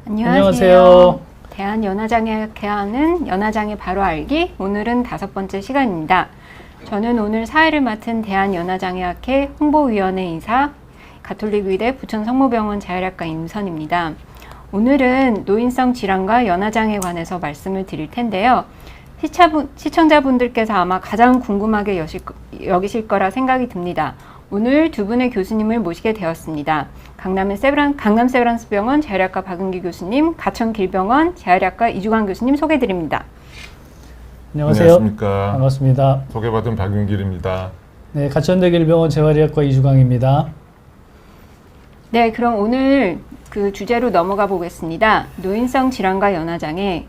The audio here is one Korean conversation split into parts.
안녕하세요. 대한연화장애학회 하는 연화장애 바로 알기, 오늘은 5번째 시간입니다. 저는 오늘 사회를 맡은 대한연화장애학회 홍보위원회이사 가톨릭의대 부천성모병원 재활학과 임선입니다. 오늘은 노인성 질환과 연화장애에 관해서 말씀을 드릴 텐데요. 시청자분들께서 아마 가장 궁금하게 여기실 거라 생각이 듭니다. 오늘 두 분의 교수님을 모시게 되었습니다. 강남 세브란스병원 재활학과 박은기 교수님, 가천길병원 재활학과 이주광 교수님 소개드립니다. 안녕하세요. 안녕하십니까. 반갑습니다. 소개받은 박윤길입니다. 네, 가천대길병원 재활의학과 이주광입니다. 네, 그럼 오늘 그 주제로 넘어가 보겠습니다. 노인성 질환과 연화장애.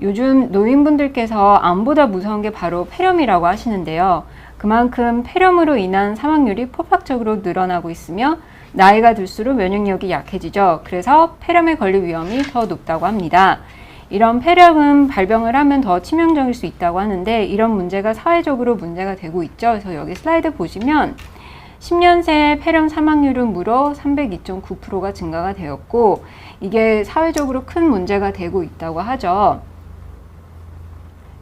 요즘 노인분들께서 암보다 무서운 게 바로 폐렴이라고 하시는데요. 그만큼 폐렴으로 인한 사망률이 폭발적으로 늘어나고 있으며 나이가 들수록 면역력이 약해지죠. 그래서 폐렴에 걸릴 위험이 더 높다고 합니다. 이런 폐렴은 발병을 하면 더 치명적일 수 있다고 하는데 이런 문제가 사회적으로 문제가 되고 있죠. 그래서 여기 슬라이드 보시면 10년 새 폐렴 사망률은 무려 302.9%가 증가가 되었고 이게 사회적으로 큰 문제가 되고 있다고 하죠.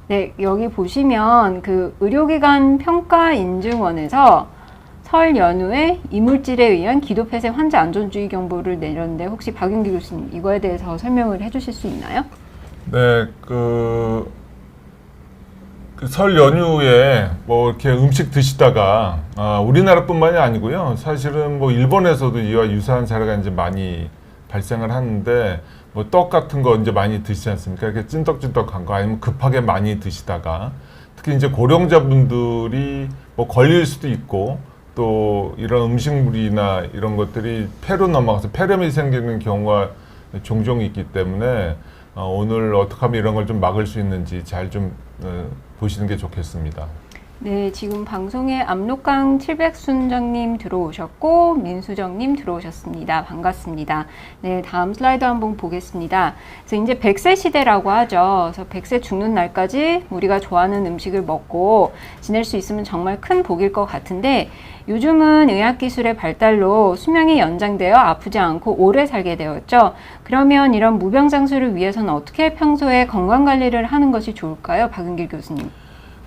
네, 여기 보시면 그 의료기관 평가인증원에서 설 연후에 이물질에 의한 기도폐쇄 환자 안전주의 경보를 내렸는데 혹시 박윤기 교수님 이거에 대해서 설명을 해주실 수 있나요? 네, 그 설 연휴에 뭐 이렇게 음식 드시다가 우리나라뿐만이 아니고요. 사실은 뭐 일본에서도 이와 유사한 사례가 이제 많이 발생을 하는데 뭐 떡 같은 거 이제 많이 드시지 않습니까? 이렇게 찐떡찐떡한 거 아니면 급하게 많이 드시다가 특히 이제 고령자분들이 뭐 걸릴 수도 있고 또 이런 음식물이나 이런 것들이 폐로 넘어가서 폐렴이 생기는 경우가 종종 있기 때문에 오늘 어떻게 하면 이런 걸 좀 막을 수 있는지 잘 좀 보시는 게 좋겠습니다. 네, 지금 방송에 압록강 700순정님 들어오셨고 민수정님 들어오셨습니다. 반갑습니다. 네, 다음 슬라이드 한번 보겠습니다. 그래서 이제 100세 시대라고 하죠. 그래서 100세 죽는 날까지 우리가 좋아하는 음식을 먹고 지낼 수 있으면 정말 큰 복일 것 같은데 요즘은 의학기술의 발달로 수명이 연장되어 아프지 않고 오래 살게 되었죠. 그러면 이런 무병장수를 위해서는 어떻게 평소에 건강관리를 하는 것이 좋을까요? 박은길 교수님.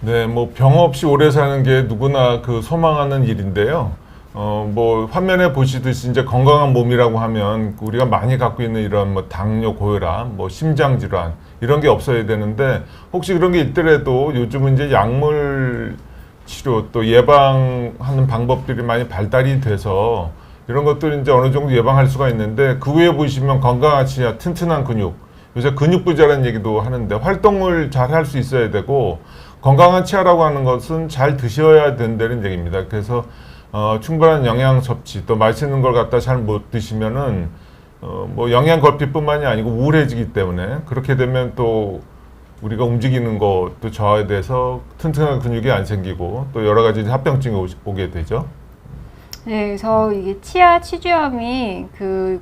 네, 뭐 병 없이 오래 사는 게 누구나 그 소망하는 일인데요. 뭐 화면에 보시듯이 이제 건강한 몸이라고 하면 우리가 많이 갖고 있는 이런 뭐 당뇨, 고혈압, 뭐 심장 질환 이런 게 없어야 되는데 혹시 그런 게 있더라도 요즘은 이제 약물 치료 또 예방하는 방법들이 많이 발달이 돼서 이런 것들을 이제 어느 정도 예방할 수가 있는데 그 외에 보시면 건강한 치아, 튼튼한 근육, 요새 근육 부자라는 얘기도 하는데 활동을 잘 할 수 있어야 되고 건강한 치아라고 하는 것은 잘 드셔야 된다는 얘기입니다. 그래서 충분한 영양 섭취, 또 맛있는 걸 갖다 잘 못 드시면은 뭐 영양 결핍뿐만이 아니고 우울해지기 때문에 그렇게 되면 또 우리가 움직이는 것도 저하돼서 튼튼한 근육이 안 생기고 또 여러 가지 합병증이 오게 되죠. 네, 그래서 이게 치아 치주염이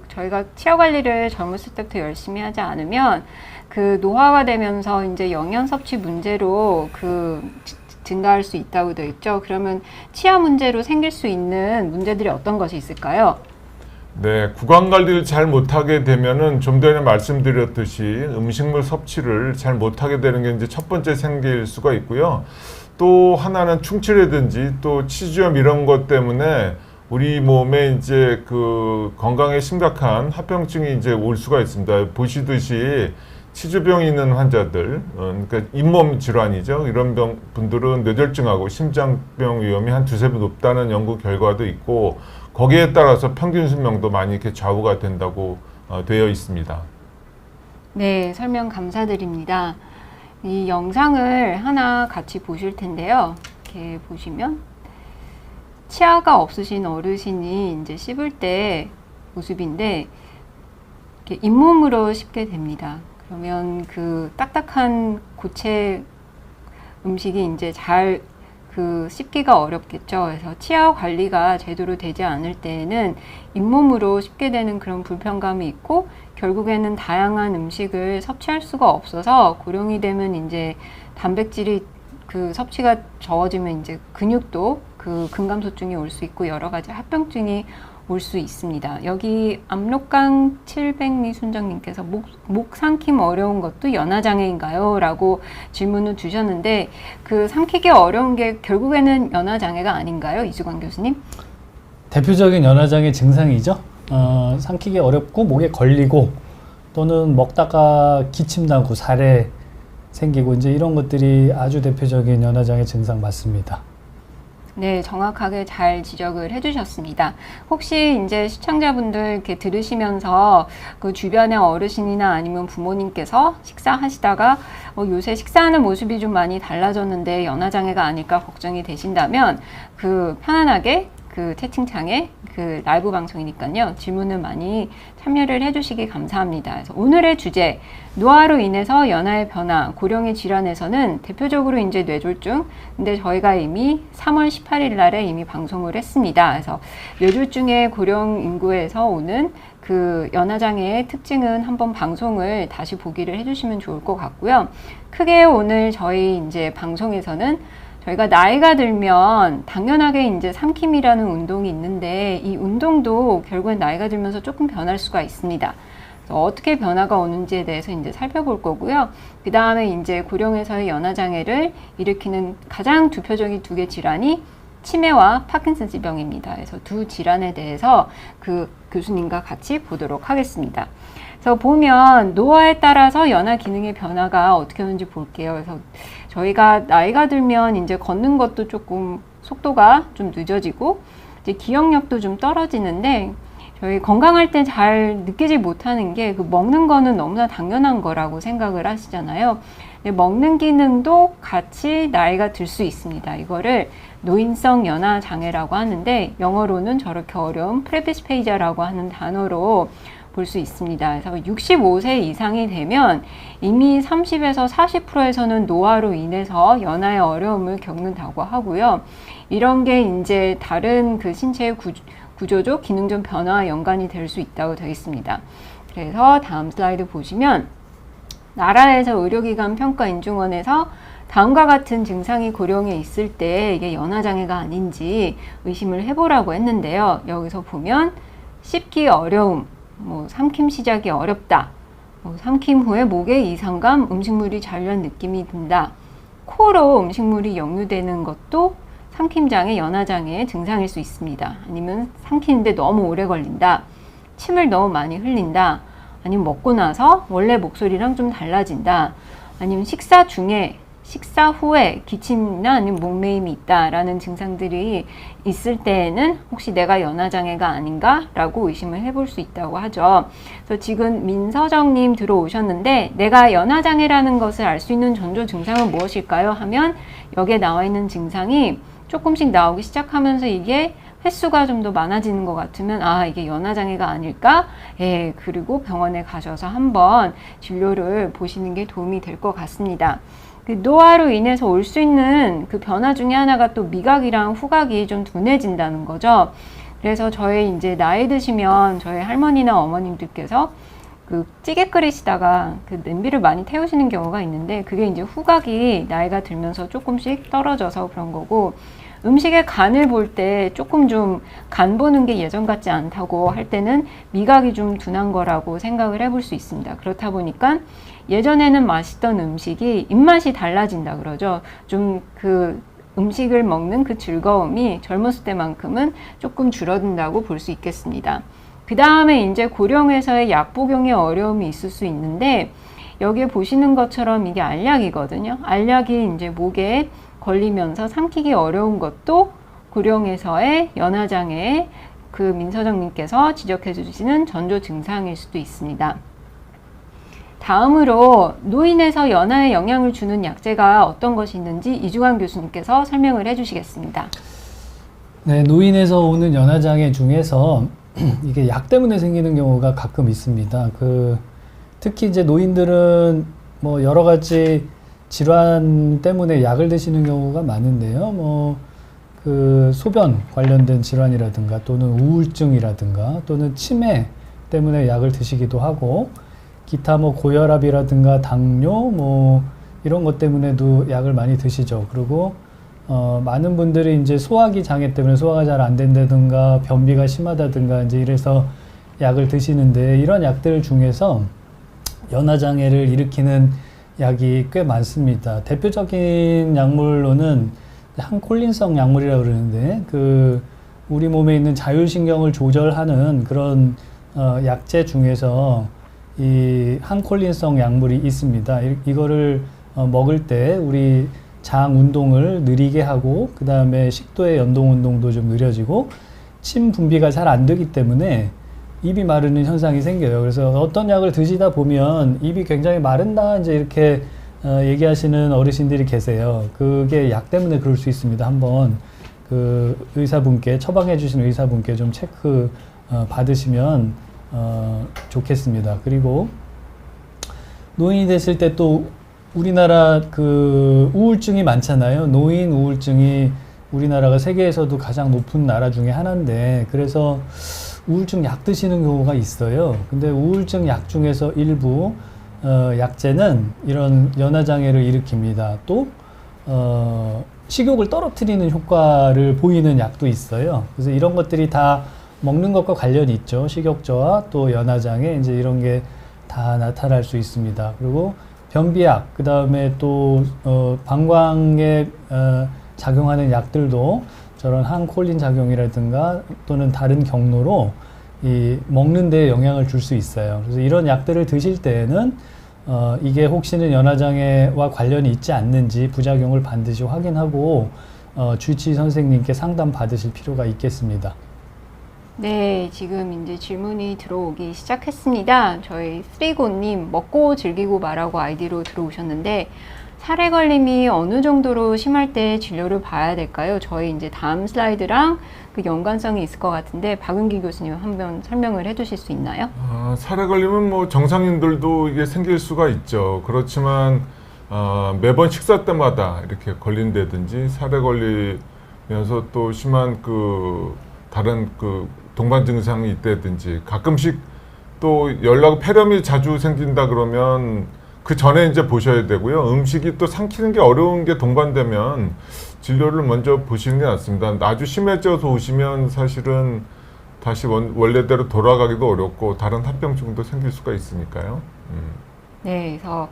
저희가 치아 관리를 젊었을 때부터 열심히 하지 않으면 그 노화가 되면서 이제 영양 섭취 문제로 증가할 수 있다고 되어 있죠. 그러면 치아 문제로 생길 수 있는 문제들이 어떤 것이 있을까요? 네, 구강 관리를 잘 못하게 되면은 좀 전에 말씀드렸듯이 음식물 섭취를 잘 못하게 되는 게 이제 첫 번째 생길 수가 있고요. 또 하나는 충치라든지 또 치주염 이런 것 때문에 우리 몸에 이제 그 건강에 심각한 합병증이 이제 올 수가 있습니다. 보시듯이 치주병이 있는 환자들, 그러니까 잇몸 질환이죠. 이런 분들은 뇌졸중하고 심장병 위험이 한 2~3배 높다는 연구 결과도 있고 거기에 따라서 평균 수명도 많이 이렇게 좌우가 된다고 되어 있습니다. 네, 설명 감사드립니다. 이 영상을 하나 같이 보실 텐데요. 이렇게 보시면 치아가 없으신 어르신이 이제 씹을 때 모습인데 이렇게 잇몸으로 씹게 됩니다. 그러면 그 딱딱한 고체 음식이 이제 잘 씹기가 어렵겠죠. 그래서 치아 관리가 제대로 되지 않을 때에는 잇몸으로 씹게 되는 그런 불편감이 있고 결국에는 다양한 음식을 섭취할 수가 없어서 고령이 되면 이제 단백질이 섭취가 적어지면 이제 근육도 그 근감소증이 올 수 있고 여러 가지 합병증이 올 수 있습니다. 여기 압록강 700리 순정님께서 목 삼킴 어려운 것도 연화장애인가요? 라고 질문을 주셨는데 그 삼키기 어려운 게 결국에는 연화장애가 아닌가요? 이주광 교수님? 대표적인 연화장애 증상이죠. 삼키기 어렵고 목에 걸리고 또는 먹다가 기침 나고 살에 생기고 이제 이런 것들이 아주 대표적인 연화장애 증상 맞습니다. 네, 정확하게 잘 지적을 해주셨습니다. 혹시 이제 시청자분들 이렇게 들으시면서 그 주변의 어르신이나 아니면 부모님께서 식사하시다가 요새 식사하는 모습이 좀 많이 달라졌는데 연화장애가 아닐까 걱정이 되신다면 그 편안하게 그 채팅창에 그 라이브 방송이니까요. 질문을 많이 참여를 해주시기 감사합니다. 그래서 오늘의 주제, 노화로 인해서 연하의 변화, 고령의 질환에서는 대표적으로 이제 뇌졸중. 근데 저희가 이미 3월 18일 날에 이미 방송을 했습니다. 그래서 뇌졸중의 고령 인구에서 오는 그 연화장애의 특징은 한번 방송을 다시 보기를 해주시면 좋을 것 같고요. 크게 오늘 저희 이제 방송에서는 저희가 나이가 들면 당연하게 이제 삼킴이라는 운동이 있는데 이 운동도 결국엔 나이가 들면서 조금 변할 수가 있습니다. 그래서 어떻게 변화가 오는지에 대해서 이제 살펴볼 거고요. 그 다음에 이제 고령에서의 연화장애를 일으키는 가장 대표적인 두 개 질환이 치매와 파킨슨 질병입니다. 그래서 두 질환에 대해서 그 교수님과 같이 보도록 하겠습니다. 그래서 보면 노화에 따라서 연화 기능의 변화가 어떻게 오는지 볼게요. 그래서 저희가 나이가 들면 이제 걷는 것도 조금 속도가 좀 늦어지고 이제 기억력도 좀 떨어지는데 저희 건강할 때 잘 느끼지 못하는 게 그 먹는 거는 너무나 당연한 거라고 생각을 하시잖아요. 근데 먹는 기능도 같이 나이가 들 수 있습니다. 이거를 노인성 연화 장애라고 하는데 영어로는 저렇게 어려운 프레비스페이지아라고 하는 단어로 볼 수 있습니다. 그래서 65세 이상이 되면 이미 30에서 40%에서는 노화로 인해서 연화의 어려움을 겪는다고 하고요. 이런 게 이제 다른 그 신체의 구조적 기능적 변화와 연관이 될 수 있다고 되어 있습니다. 그래서 다음 슬라이드 보시면 나라에서 의료기관 평가인증원에서 다음과 같은 증상이 고령에 있을 때 이게 연화장애가 아닌지 의심을 해보라고 했는데요. 여기서 보면 씹기 어려움, 삼킴 시작이 어렵다, 삼킴 후에 목에 이상감, 음식물이 잔류한 느낌이 든다, 코로 음식물이 역류되는 것도 삼킴장애, 연화장애의 증상일 수 있습니다. 아니면 삼키는데 너무 오래 걸린다, 침을 너무 많이 흘린다, 아니면 먹고 나서 원래 목소리랑 좀 달라진다, 아니면 식사 중에 식사 후에 기침이나 아니면 목매임이 있다라는 증상들이 있을 때에는 혹시 내가 연화장애가 아닌가라고 의심을 해볼 수 있다고 하죠. 그래서 지금 민서정님 들어오셨는데 내가 연화장애라는 것을 알 수 있는 전조 증상은 무엇일까요? 하면 여기에 나와 있는 증상이 조금씩 나오기 시작하면서 이게 횟수가 좀 더 많아지는 것 같으면 이게 연화장애가 아닐까? 그리고 병원에 가셔서 한번 진료를 보시는 게 도움이 될 것 같습니다. 그 노화로 인해서 올 수 있는 그 변화 중에 하나가 또 미각이랑 후각이 좀 둔해진다는 거죠. 그래서 저희 이제 나이 드시면 저희 할머니나 어머님들께서 그 찌개 끓이시다가 그 냄비를 많이 태우시는 경우가 있는데 그게 이제 후각이 나이가 들면서 조금씩 떨어져서 그런 거고, 음식의 간을 볼 때 조금 좀 간 보는 게 예전 같지 않다고 할 때는 미각이 좀 둔한 거라고 생각을 해볼 수 있습니다. 그렇다 보니까 예전에는 맛있던 음식이 입맛이 달라진다 그러죠. 좀 그 음식을 먹는 그 즐거움이 젊었을 때만큼은 조금 줄어든다고 볼 수 있겠습니다. 그 다음에 이제 고령에서의 약 복용에 어려움이 있을 수 있는데 여기에 보시는 것처럼 이게 알약이거든요. 알약이 이제 목에 걸리면서 삼키기 어려운 것도 고령에서의 연화장애의 그 민서정님께서 지적해 주시는 전조 증상일 수도 있습니다. 다음으로 노인에서 연화에 영향을 주는 약제가 어떤 것이 있는지 이주광 교수님께서 설명을 해주시겠습니다. 네, 노인에서 오는 연화장애 중에서 이게 약 때문에 생기는 경우가 가끔 있습니다. 특히 이제 노인들은 뭐 여러 가지 질환 때문에 약을 드시는 경우가 많은데요. 소변 관련된 질환이라든가 또는 우울증이라든가 또는 치매 때문에 약을 드시기도 하고, 기타 고혈압이라든가 당뇨 이런 것 때문에도 약을 많이 드시죠. 그리고 많은 분들이 이제 소화기 장애 때문에 소화가 잘 안 된다든가 변비가 심하다든가 이제 이래서 약을 드시는데 이런 약들 중에서 연화 장애를 일으키는 약이 꽤 많습니다. 대표적인 약물로는 항콜린성 약물이라고 그러는데 그 우리 몸에 있는 자율신경을 조절하는 그런 약제 중에서 이 항콜린성 약물이 있습니다. 이거를 먹을 때 우리 장 운동을 느리게 하고 그 다음에 식도의 연동 운동도 좀 느려지고 침 분비가 잘 안 되기 때문에 입이 마르는 현상이 생겨요. 그래서 어떤 약을 드시다 보면 입이 굉장히 마른다 이제 이렇게 얘기하시는 어르신들이 계세요. 그게 약 때문에 그럴 수 있습니다. 한번 그 의사분께 처방해 주신 의사분께 좀 체크 받으시면 좋겠습니다. 그리고 노인이 됐을 때 또 우리나라 그 우울증이 많잖아요. 노인 우울증이 우리나라가 세계에서도 가장 높은 나라 중에 하나인데 그래서 우울증 약 드시는 경우가 있어요. 근데 우울증 약 중에서 일부 약제는 이런 연화장애를 일으킵니다. 또 식욕을 떨어뜨리는 효과를 보이는 약도 있어요. 그래서 이런 것들이 다 먹는 것과 관련이 있죠. 식욕저하 또 연화장애 이제 이런 게 다 나타날 수 있습니다. 그리고 변비약, 그 다음에 또 방광에 작용하는 약들도 저런 항콜린 작용이라든가 또는 다른 경로로 이 먹는 데 영향을 줄 수 있어요. 그래서 이런 약들을 드실 때에는 이게 혹시는 연화장애와 관련이 있지 않는지 부작용을 반드시 확인하고 주치의 선생님께 상담 받으실 필요가 있겠습니다. 네, 지금 이제 질문이 들어오기 시작했습니다. 저희 쓰리고님 먹고 즐기고 말하고 아이디로 들어오셨는데 살해 걸림이 어느 정도로 심할 때 진료를 봐야 될까요? 저희 이제 다음 슬라이드랑 그 연관성이 있을 것 같은데 박은기 교수님 한번 설명을 해주실 수 있나요? 살해 걸리면 뭐 정상인들도 이게 생길 수가 있죠. 그렇지만 매번 식사 때마다 이렇게 걸린다든지 살해 걸리면서 또 심한 그 다른 그 동반 증상이 있다든지 가끔씩 또 폐렴이 자주 생긴다 그러면 그 전에 이제 보셔야 되고요. 음식이 또 삼키는 게 어려운 게 동반되면 진료를 먼저 보시는 게 낫습니다. 아주 심해져서 오시면 사실은 다시 원래대로 돌아가기도 어렵고 다른 합병증도 생길 수가 있으니까요. 네, 그래서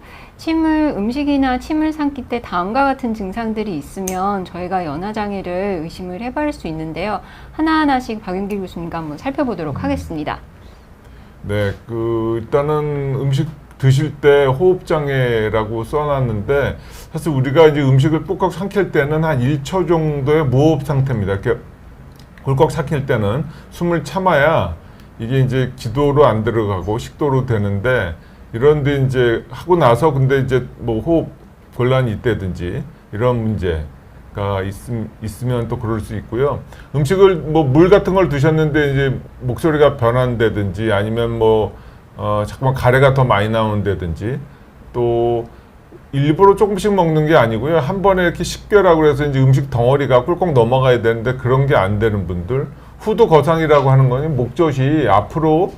음식이나 침을 삼킬 때 다음과 같은 증상들이 있으면 저희가 연화장애를 의심을 해볼 수 있는데요. 하나하나씩 박윤길 교수님과 한번 살펴보도록 하겠습니다. 네, 일단은 음식 드실 때 호흡장애라고 써놨는데 사실 우리가 이제 음식을 꾹꾹 삼킬 때는 한 1초 정도의 무호흡 상태입니다. 이렇게 꿀꺽 삼킬 때는 숨을 참아야 이게 이제 기도로 안 들어가고 식도로 되는데 이런데 이제 하고 나서 근데 이제 뭐 호흡 곤란이 있다든지 이런 문제가 있으면 또 그럴 수 있고요. 음식을 뭐 물 같은 걸 드셨는데 이제 목소리가 변한다든지 아니면 자꾸만 가래가 더 많이 나온다든지 또 일부러 조금씩 먹는 게 아니고요. 한 번에 이렇게 식별하고 해서 이제 음식 덩어리가 꿀꺽 넘어가야 되는데 그런 게 안 되는 분들 후두 거상이라고 하는 거는 목젖이 앞으로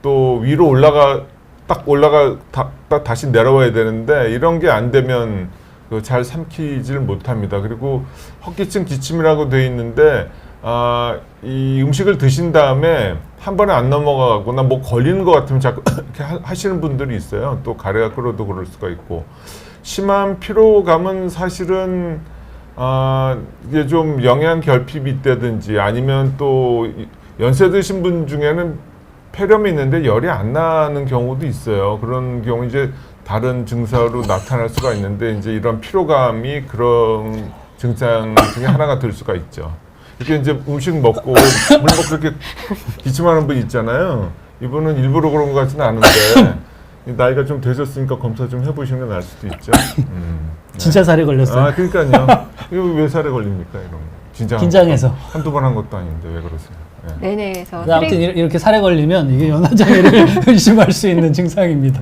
또 위로 다시 내려와야 되는데 이런 게 안 되면 잘 삼키질 못합니다. 그리고 헛기침, 기침이라고 돼 있는데 이 음식을 드신 다음에 한 번에 안 넘어가거나 뭐 걸리는 것 같으면 자꾸 이렇게 하시는 분들이 있어요. 또 가래가 끓어도 그럴 수가 있고 심한 피로감은 사실은 이게 좀 영양 결핍이 있다든지 아니면 또 연세 드신 분 중에는 폐렴이 있는데 열이 안 나는 경우도 있어요. 그런 경우 이제 다른 증상으로 나타날 수가 있는데 이제 이런 피로감이 그런 증상 중에 하나가 될 수가 있죠. 이렇게 이제 음식 먹고 물 먹고 이렇게 기침하는 분 있잖아요. 이분은 일부러 그런 것 같지는 않은데 나이가 좀 되셨으니까 검사 좀 해보시는 게 나을 수도 있죠. 네. 진짜 살에 걸렸어요. 그러니까요. 이거 왜 살에 걸립니까? 이런 거. 긴장해서. 한두 번 한 것도 아닌데 왜 그러세요? 예. 네네. 그래서 아무튼 이렇게 살에 걸리면 이게 연화장애를 의심할 수 있는 증상입니다.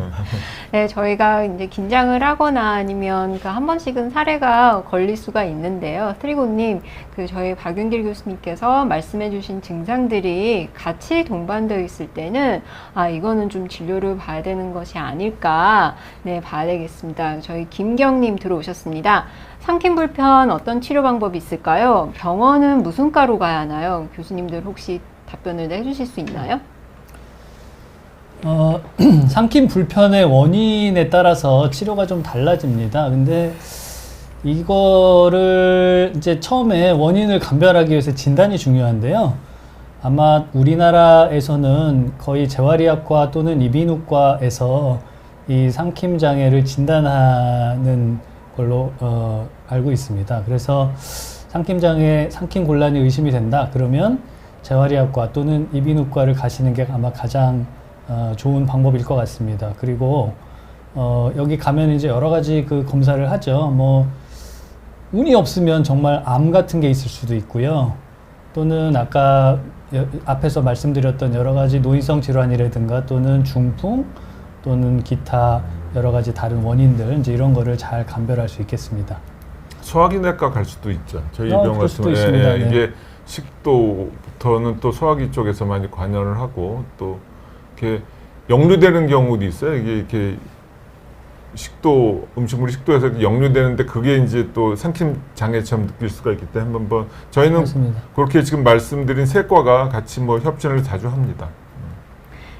네, 저희가 이제 긴장을 하거나 아니면 그 한 번씩은 사례가 걸릴 수가 있는데요. 트리고님, 그 저희 박윤길 교수님께서 말씀해주신 증상들이 같이 동반되어 있을 때는 아 이거는 좀 진료를 봐야 되는 것이 아닐까, 네 봐야 되겠습니다. 저희 김경님 들어오셨습니다. 삼킴 불편 어떤 치료 방법이 있을까요? 병원은 무슨 과로 가야 하나요? 교수님들 혹시 답변을 해주실 수 있나요? 삼킴 불편의 원인에 따라서 치료가 좀 달라집니다. 근데 이거를 이제 처음에 원인을 감별하기 위해서 진단이 중요한데요. 아마 우리나라에서는 거의 재활의학과 또는 이비인후과에서 이 삼킴 장애를 진단하는 걸로 알고 있습니다. 그래서 삼킴 장애, 삼킴 곤란이 의심이 된다. 그러면 재활의학과 또는 이비인후과를 가시는 게 아마 가장 좋은 방법일 것 같습니다. 그리고 여기 가면 이제 여러 가지 그 검사를 하죠. 뭐 운이 없으면 정말 암 같은 게 있을 수도 있고요. 또는 아까 앞에서 말씀드렸던 여러 가지 노인성 질환이라든가 또는 중풍 또는 기타 여러 가지 다른 원인들 이제 이런 거를 잘 감별할 수 있겠습니다. 소화기내과 갈 수도 있죠. 저희 병 그럴 수도 같은 있습니다. 네. 이게 식도부터는 또 소화기 쪽에서 많이 관여를 하고 또 이렇게 역류되는 경우도 있어요. 이게 이렇게 식도 음식물이 식도에서 역류되는데 그게 이제 또 삼킴 장애처럼 느낄 수가 있기 때문에 한번 저희는 맞습니다. 그렇게 지금 말씀드린 세 과가 같이 뭐 협진을 자주 합니다.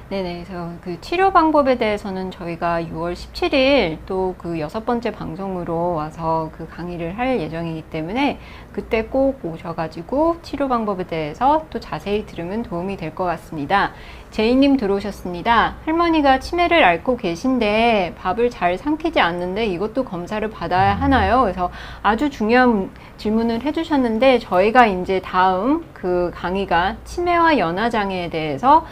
네네. 그래서 그 치료 방법에 대해서는 저희가 6월 17일 또 그 6번째 방송으로 와서 그 강의를 할 예정이기 때문에 그때 꼭 오셔가지고 치료 방법에 대해서 또 자세히 들으면 도움이 될 것 같습니다. 제이님 들어오셨습니다. 할머니가 치매를 앓고 계신데 밥을 잘 삼키지 않는데 이것도 검사를 받아야 하나요? 그래서 아주 중요한 질문을 해주셨는데 저희가 이제 다음 그 강의가 치매와 연화장애에 대해서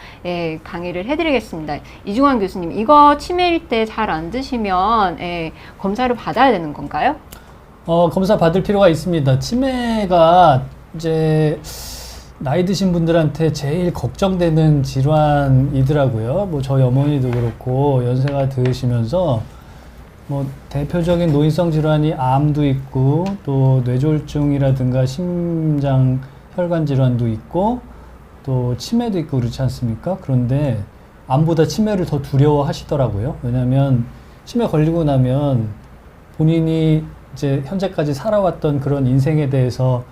강의를 해드리겠습니다. 이중환 교수님, 이거 치매일 때 잘 안 드시면 검사를 받아야 되는 건가요? 검사 받을 필요가 있습니다. 치매가 이제 나이 드신 분들한테 제일 걱정되는 질환이더라고요. 뭐 저희 어머니도 그렇고 연세가 드시면서 뭐 대표적인 노인성 질환이 암도 있고 또 뇌졸중이라든가 심장 혈관 질환도 있고 또 치매도 있고 그렇지 않습니까? 그런데 암보다 치매를 더 두려워하시더라고요. 왜냐하면 치매 걸리고 나면 본인이 이제 현재까지 살아왔던 그런 인생에 대해서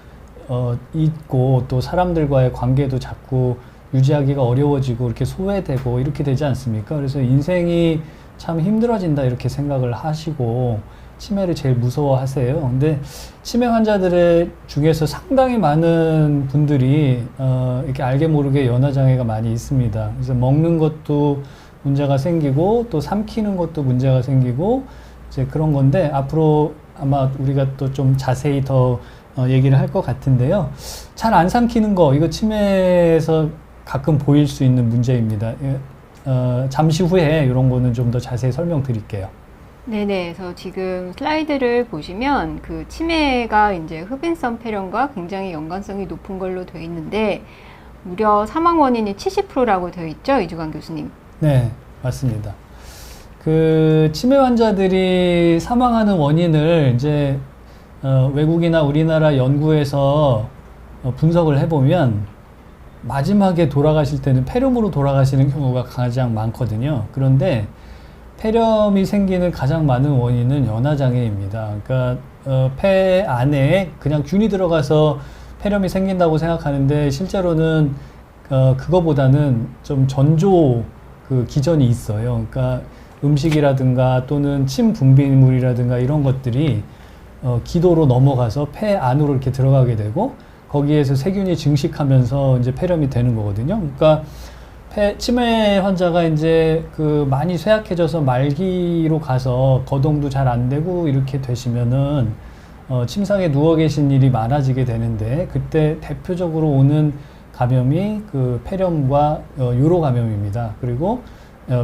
잊고 또 사람들과의 관계도 자꾸 유지하기가 어려워지고 이렇게 소외되고 이렇게 되지 않습니까? 그래서 인생이 참 힘들어진다 이렇게 생각을 하시고 치매를 제일 무서워하세요. 근데 치매 환자들 중에서 상당히 많은 분들이 이렇게 알게 모르게 연화장애가 많이 있습니다. 그래서 먹는 것도 문제가 생기고 또 삼키는 것도 문제가 생기고 이제 그런 건데 앞으로 아마 우리가 또 좀 자세히 더 얘기를 할 것 같은데요. 잘 안 삼키는 거 이거 치매에서 가끔 보일 수 있는 문제입니다. 잠시 후에 이런 거는 좀 더 자세히 설명드릴게요. 네네. 그래서 지금 슬라이드를 보시면 그 치매가 이제 흡인성 폐렴과 굉장히 연관성이 높은 걸로 되어 있는데 무려 사망 원인이 70%라고 되어 있죠, 이주관 교수님? 네, 맞습니다. 그 치매 환자들이 사망하는 원인을 이제 외국이나 우리나라 연구에서 분석을 해보면 마지막에 돌아가실 때는 폐렴으로 돌아가시는 경우가 가장 많거든요. 그런데 폐렴이 생기는 가장 많은 원인은 연화장애입니다. 그러니까 폐 안에 그냥 균이 들어가서 폐렴이 생긴다고 생각하는데 실제로는 그거보다는 좀 전조 그 기전이 있어요. 그러니까 음식이라든가 또는 침 분비물이라든가 이런 것들이 기도로 넘어가서 폐 안으로 이렇게 들어가게 되고 거기에서 세균이 증식하면서 이제 폐렴이 되는 거거든요. 그러니까 치매 환자가 이제 그 많이 쇠약해져서 말기로 가서 거동도 잘 안 되고 이렇게 되시면은 침상에 누워 계신 일이 많아지게 되는데 그때 대표적으로 오는 감염이 그 폐렴과 요로 감염입니다. 그리고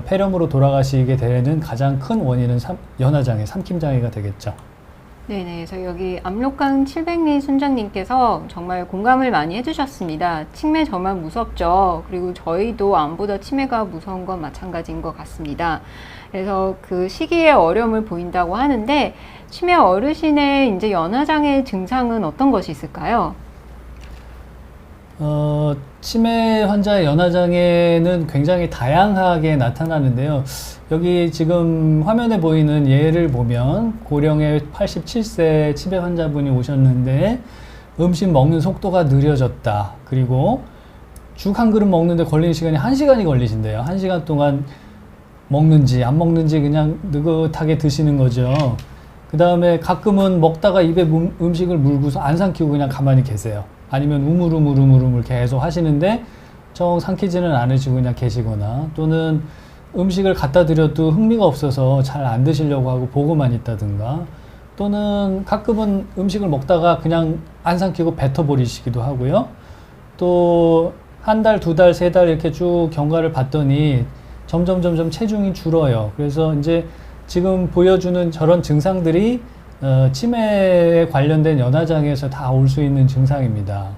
폐렴으로 돌아가시게 되는 가장 큰 원인은 연화장애, 삼킴장애가 되겠죠. 네네, 그래서 여기 압록강 700리 순장님께서 정말 공감을 많이 해주셨습니다. 치매 정말 무섭죠. 그리고 저희도 암보다 치매가 무서운 건 마찬가지인 것 같습니다. 그래서 그 시기에 어려움을 보인다고 하는데 치매 어르신의 이제 연화장애 증상은 어떤 것이 있을까요? 치매 환자의 연화장애는 굉장히 다양하게 나타나는데요. 여기 지금 화면에 보이는 예를 보면 고령의 87세 치매 환자분이 오셨는데 음식 먹는 속도가 느려졌다. 그리고 죽 한 그릇 먹는데 걸리는 시간이 1시간이 걸리신대요. 1시간 동안 먹는지 안 먹는지 그냥 느긋하게 드시는 거죠. 그 다음에 가끔은 먹다가 입에 음식을 물고서 안 삼키고 그냥 가만히 계세요. 아니면 우물우물우물우물 계속 하시는데 정 삼키지는 않으시고 그냥 계시거나, 또는 음식을 갖다 드려도 흥미가 없어서 잘 안 드시려고 하고 보고만 있다든가, 또는 가끔은 음식을 먹다가 그냥 안 삼키고 뱉어버리시기도 하고요. 또 한 달, 두 달, 세 달 이렇게 쭉 경과를 봤더니 점점 체중이 줄어요. 그래서 이제 지금 보여주는 저런 증상들이 치매에 관련된 연화장애에서 다 올 수 있는 증상입니다.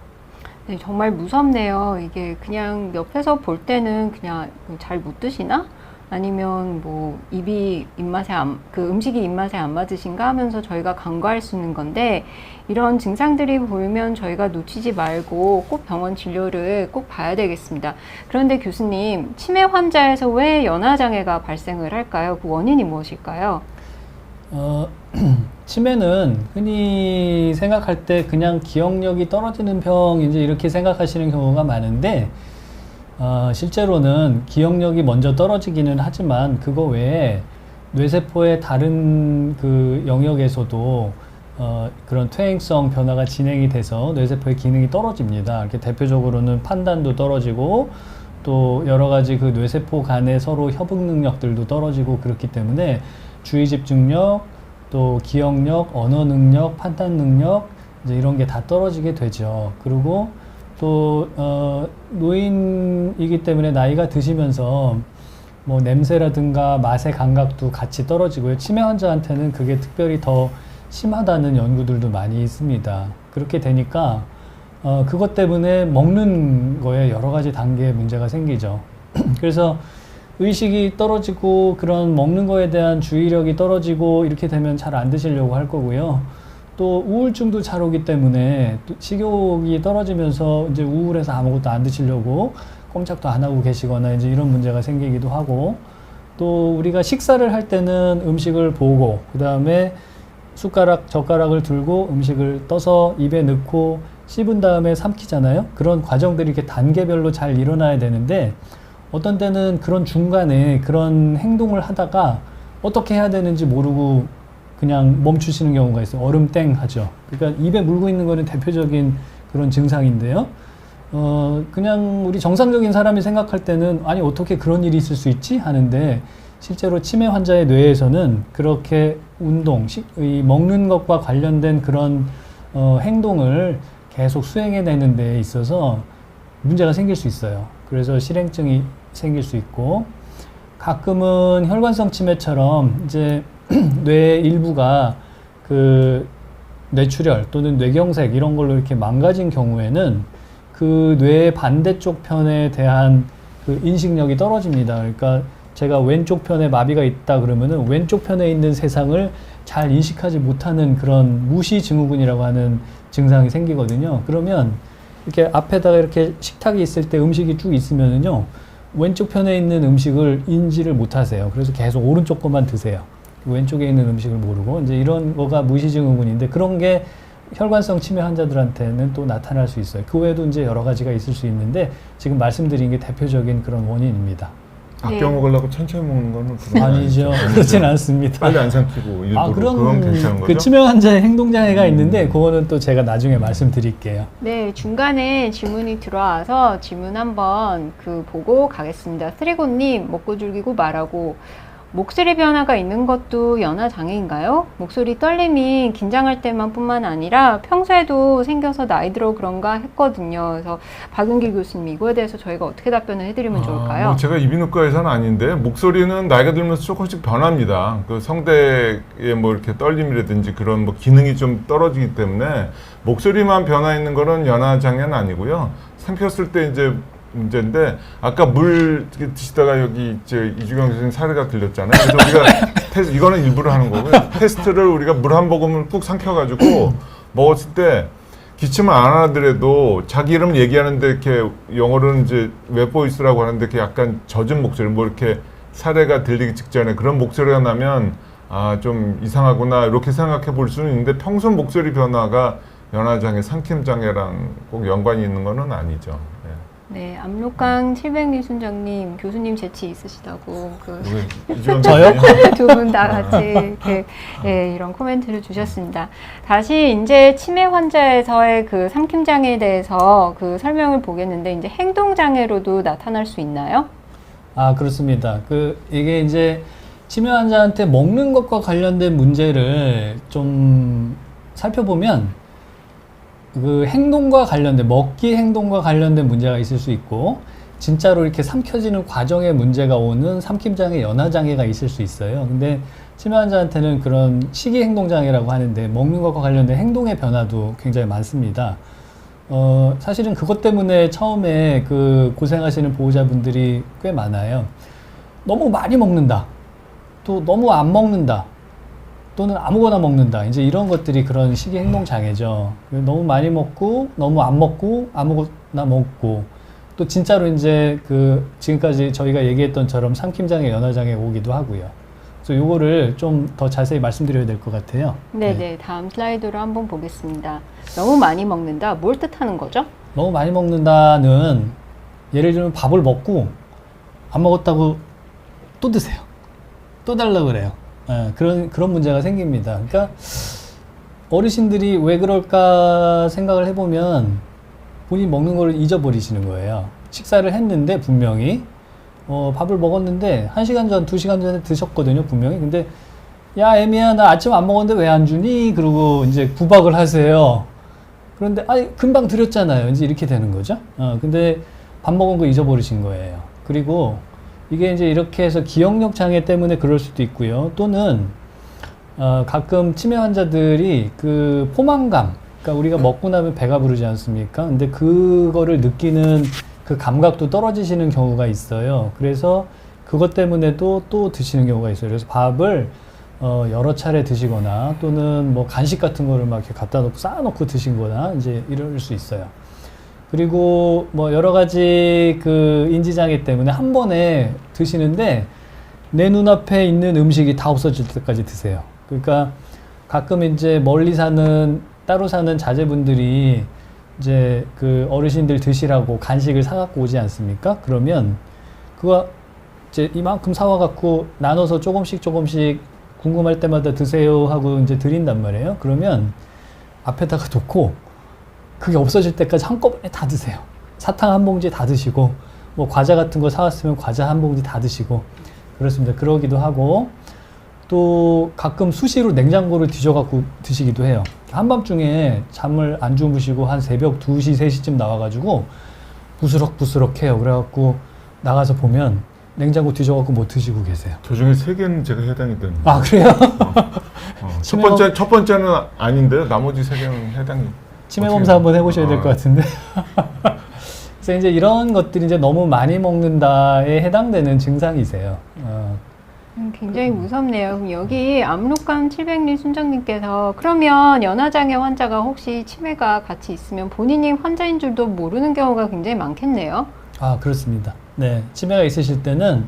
네, 정말 무섭네요. 이게 그냥 옆에서 볼 때는 그냥 잘 못 드시나? 아니면 뭐 그 음식이 입맛에 안 맞으신가 하면서 저희가 간과할 수 있는 건데, 이런 증상들이 보이면 저희가 놓치지 말고 꼭 병원 진료를 꼭 봐야 되겠습니다. 그런데 교수님, 치매 환자에서 왜 연화장애가 발생을 할까요? 그 원인이 무엇일까요? 치매는 흔히 생각할 때 그냥 기억력이 떨어지는 병인지 이렇게 생각하시는 경우가 많은데, 실제로는 기억력이 먼저 떨어지기는 하지만 그거 외에 뇌세포의 다른 그 영역에서도 그런 퇴행성 변화가 진행이 돼서 뇌세포의 기능이 떨어집니다. 이렇게 대표적으로는 판단도 떨어지고, 또 여러 가지 그 뇌세포 간의 서로 협응 능력들도 떨어지고, 그렇기 때문에 주의 집중력, 또 기억력, 언어 능력, 판단 능력, 이제 이런 게 다 떨어지게 되죠. 그리고 또 노인이기 때문에 나이가 드시면서 뭐 냄새라든가 맛의 감각도 같이 떨어지고요. 치매 환자한테는 그게 특별히 더 심하다는 연구들도 많이 있습니다. 그렇게 되니까 그것 때문에 먹는 거에 여러 가지 단계의 문제가 생기죠. 그래서 의식이 떨어지고 그런 먹는 거에 대한 주의력이 떨어지고 이렇게 되면 잘 안 드시려고 할 거고요. 또 우울증도 잘 오기 때문에 또 식욕이 떨어지면서 이제 우울해서 아무것도 안 드시려고 꼼짝도 안 하고 계시거나 이제 이런 문제가 생기기도 하고, 또 우리가 식사를 할 때는 음식을 보고 그 다음에 숟가락, 젓가락을 들고 음식을 떠서 입에 넣고 씹은 다음에 삼키잖아요. 그런 과정들이 이렇게 단계별로 잘 일어나야 되는데, 어떤 때는 그런 중간에 그런 행동을 하다가 어떻게 해야 되는지 모르고 그냥 멈추시는 경우가 있어요. 얼음땡 하죠. 그러니까 입에 물고 있는 거는 대표적인 그런 증상인데요. 그냥 우리 정상적인 사람이 생각할 때는 아니 어떻게 그런 일이 있을 수 있지? 하는데, 실제로 치매 환자의 뇌에서는 그렇게 운동, 이 먹는 것과 관련된 그런 행동을 계속 수행해내는 데 있어서 문제가 생길 수 있어요. 그래서 실행증이 생길 수 있고, 가끔은 혈관성 치매처럼 이제 뇌의 일부가 그 뇌출혈 또는 뇌경색 이런 걸로 이렇게 망가진 경우에는 그 뇌의 반대쪽 편에 대한 그 인식력이 떨어집니다. 그러니까 제가 왼쪽 편에 마비가 있다 그러면은 왼쪽 편에 있는 세상을 잘 인식하지 못하는 그런 무시증후군이라고 하는 증상이 생기거든요. 그러면 이렇게 앞에다가 이렇게 식탁이 있을 때 음식이 쭉 있으면은요, 왼쪽 편에 있는 음식을 인지를 못 하세요. 그래서 계속 오른쪽 것만 드세요. 왼쪽에 있는 음식을 모르고, 이제 이런 거가 무시증후군인데, 그런 게 혈관성 치매 환자들한테는 또 나타날 수 있어요. 그 외에도 이제 여러 가지가 있을 수 있는데, 지금 말씀드린 게 대표적인 그런 원인입니다. 아껴 먹으려고 천천히 먹는 거는 그건 아니죠. 아니죠. 그렇진 않습니다. 빨리 안 삼키고 일부러 그건 괜찮은 거죠? 그 치매 환자의 행동장애가 있는데, 그거는 또 제가 나중에 말씀드릴게요. 네, 중간에 질문이 들어와서 질문 한번 보고 가겠습니다. 스트레고님, 먹고 즐기고 말하고, 목소리 변화가 있는 것도 연화 장애인가요? 목소리 떨림이 긴장할 때만 뿐만 아니라 평소에도 생겨서 나이 들어 그런가 했거든요. 그래서 박은길 교수님 이거에 대해서 저희가 어떻게 답변을 해드리면 좋을까요? 뭐 제가 이비인후과에서는 아닌데 목소리는 나이가 들면서 조금씩 변합니다. 그 성대에 뭐 이렇게 떨림이라든지 그런 뭐 기능이 좀 떨어지기 때문에 목소리만 변화 있는 거는 연화 장애는 아니고요. 삼켰을 때 이제 문제인데 아까 물 드시다가 여기 이제 이주경 선생님 사례가 들렸잖아요. 그래서 우리가 이거는 일부러 하는 거고요. 테스트를 우리가 물 한 모금을 푹 삼켜가지고 먹었을 때 기침을 안 하더라도 자기 이름 얘기하는데 이렇게 영어로는 이제 웹보이스라고 하는데 이렇게 약간 젖은 목소리 뭐 이렇게 사례가 들리기 직전에 그런 목소리가 나면 아, 좀 이상하구나 이렇게 생각해 볼 수는 있는데 평소 목소리 변화가 연화장애, 삼킴장애랑 꼭 연관이 있는 거는 아니죠. 네, 압록강 700리 순장님 교수님 재치 있으시다고 저요? 두 분 다 같이 이렇게 이런 코멘트를 주셨습니다. 다시 이제 치매 환자에서의 그 삼킴 장애에 대해서 그 설명을 보겠는데 이제 행동 장애로도 나타날 수 있나요? 아, 그렇습니다. 이게 이제 치매 환자한테 먹는 것과 관련된 문제를 좀 살펴보면 그 행동과 관련된 먹기 행동과 관련된 문제가 있을 수 있고 진짜로 이렇게 삼켜지는 과정에 문제가 오는 삼킴장애, 연화장애가 있을 수 있어요. 근데 치매 환자한테는 그런 식이행동장애라고 하는데 먹는 것과 관련된 행동의 변화도 굉장히 많습니다. 사실은 그것 때문에 처음에 그 고생하시는 보호자분들이 꽤 많아요. 너무 많이 먹는다. 또 너무 안 먹는다. 또는 아무거나 먹는다. 이제 이런 것들이 그런 식이행동장애죠. 너무 많이 먹고, 너무 안 먹고, 아무거나 먹고, 또 진짜로 이제 지금까지 저희가 얘기했던처럼 삼킴장애, 연화장애 오기도 하고요. 그래서 요거를 좀 더 자세히 말씀드려야 될 것 같아요. 네네. 다음 슬라이드로 한번 보겠습니다. 너무 많이 먹는다. 뭘 뜻하는 거죠? 너무 많이 먹는다는 예를 들면 밥을 먹고 안 먹었다고 또 드세요. 또 달라고 그래요. 그런 문제가 생깁니다. 그러니까 어르신들이 왜 그럴까 생각을 해보면 본인이 먹는 걸 잊어버리시는 거예요. 식사를 했는데 분명히 밥을 먹었는데 1시간 전, 2시간 전에 드셨거든요, 분명히. 근데 야, 애미야, 나 아침 안 먹었는데 왜 안 주니? 그러고 이제 구박을 하세요. 그런데 금방 드렸잖아요. 이제 이렇게 되는 거죠. 근데 밥 먹은 거 잊어버리신 거예요. 그리고 이게 이제 이렇게 해서 기억력 장애 때문에 그럴 수도 있고요. 또는 가끔 치매 환자들이 그 포만감, 그러니까 우리가 먹고 나면 배가 부르지 않습니까? 근데 그거를 느끼는 그 감각도 떨어지시는 경우가 있어요. 그래서 그것 때문에도 또 드시는 경우가 있어요. 그래서 밥을 여러 차례 드시거나 또는 뭐 간식 같은 거를 막 이렇게 갖다 놓고 쌓아놓고 드시거나 이제 이럴 수 있어요. 그리고 뭐 여러 가지 그 인지장애 때문에 한 번에 드시는데 내 눈앞에 있는 음식이 다 없어질 때까지 드세요. 그러니까 가끔 이제 따로 사는 자제분들이 이제 그 어르신들 드시라고 간식을 사갖고 오지 않습니까? 그러면 그거 이제 이만큼 사와갖고 나눠서 조금씩 궁금할 때마다 드세요 하고 이제 드린단 말이에요. 그러면 앞에다가 놓고 그게 없어질 때까지 한꺼번에 다 드세요. 사탕 한 봉지 다 드시고 뭐 과자 같은 거 사왔으면 과자 한 봉지 다 드시고 그렇습니다. 그러기도 하고 또 가끔 수시로 냉장고를 뒤져갖고 드시기도 해요. 한밤중에 잠을 안 주무시고 한 새벽 2시, 3시쯤 나와가지고 부스럭부스럭 해요. 그래갖고 나가서 보면 냉장고 뒤져갖고 뭐 드시고 계세요. 저 중에 3개는 제가 해당이 되는. 아, 그래요? 첫 번째는 아닌데 나머지 3개는 해당이. 치매 검사 한번 해보셔야 될 것 같은데. 그래서 이제 이런 것들이 이제 너무 많이 먹는다에 해당되는 증상이세요. 굉장히 무섭네요. 그럼 여기 압록강 700리 순장님께서 그러면 연화장애 환자가 혹시 치매가 같이 있으면 본인이 환자인 줄도 모르는 경우가 굉장히 많겠네요. 아, 그렇습니다. 네, 치매가 있으실 때는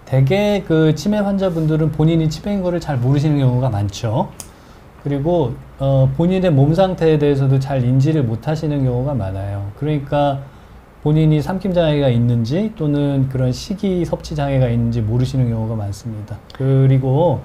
대개 그 치매 환자분들은 본인이 치매인 거를 잘 모르시는 경우가 많죠. 그리고 본인의 몸 상태에 대해서도 잘 인지를 못 하시는 경우가 많아요. 그러니까 본인이 삼킴장애가 있는지 또는 그런 식이 섭취 장애가 있는지 모르시는 경우가 많습니다. 그리고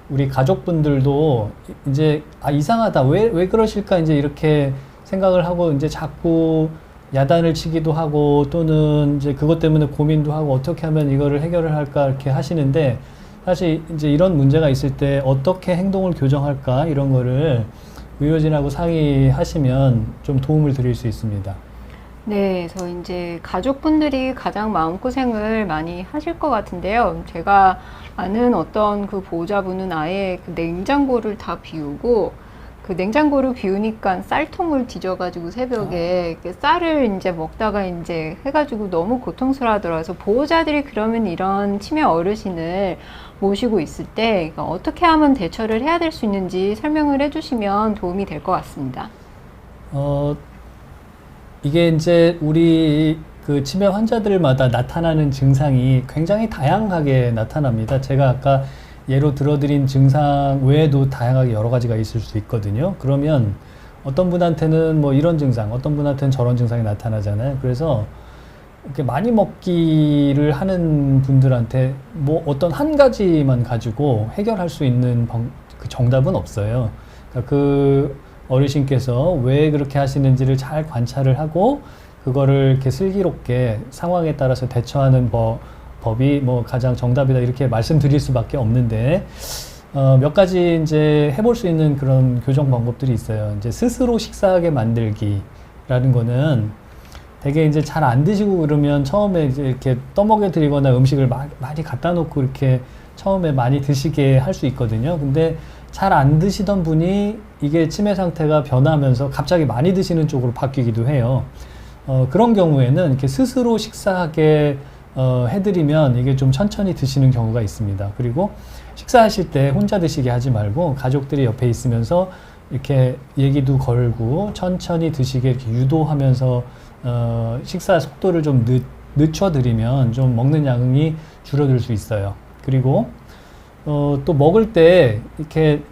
우리 가족분들도 이제 이상하다. 왜 그러실까 이제 이렇게 생각을 하고 이제 자꾸 야단을 치기도 하고 또는 이제 그것 때문에 고민도 하고 어떻게 하면 이거를 해결을 할까 이렇게 하시는데 사실 이제 이런 문제가 있을 때 어떻게 행동을 교정할까 이런 거를 의료진하고 상의하시면 좀 도움을 드릴 수 있습니다. 네, 그래서 이제 가족분들이 가장 마음고생을 많이 하실 것 같은데요. 제가 아는 어떤 그 보호자분은 아예 그 냉장고를 다 비우고 그 냉장고를 비우니까 쌀통을 뒤져가지고 새벽에 이렇게 쌀을 이제 먹다가 이제 해가지고 너무 고통스러워하더라고요. 보호자들이 그러면 이런 치매 어르신을 모시고 있을 때 어떻게 하면 대처를 해야 될 수 있는지 설명을 해주시면 도움이 될 것 같습니다. 이게 이제 우리 그 치매 환자들마다 나타나는 증상이 굉장히 다양하게 나타납니다. 제가 아까 예로 들어드린 증상 외에도 다양하게 여러 가지가 있을 수 있거든요. 그러면 어떤 분한테는 뭐 이런 증상, 어떤 분한테는 저런 증상이 나타나잖아요. 그래서 이렇게 많이 먹기를 하는 분들한테 뭐 어떤 한 가지만 가지고 해결할 수 있는 그 정답은 없어요. 그러니까 그 어르신께서 왜 그렇게 하시는지를 잘 관찰을 하고 그거를 이렇게 슬기롭게 상황에 따라서 대처하는 법이 뭐 가장 정답이다 이렇게 말씀드릴 수밖에 없는데 몇 가지 이제 해볼 수 있는 그런 교정 방법들이 있어요. 이제 스스로 식사하게 만들기라는 거는 되게 이제 잘 안 드시고 그러면 처음에 이제 이렇게 떠먹여 드리거나 음식을 많이 갖다 놓고 이렇게 처음에 많이 드시게 할 수 있거든요. 근데 잘 안 드시던 분이 이게 치매 상태가 변하면서 갑자기 많이 드시는 쪽으로 바뀌기도 해요. 그런 경우에는 이렇게 스스로 식사하게 해드리면 이게 좀 천천히 드시는 경우가 있습니다. 그리고 식사하실 때 혼자 드시게 하지 말고 가족들이 옆에 있으면서 이렇게 얘기도 걸고 천천히 드시게 이렇게 유도하면서 식사 속도를 좀 늦춰드리면 좀 먹는 양이 줄어들 수 있어요. 그리고 또 먹을 때 이렇게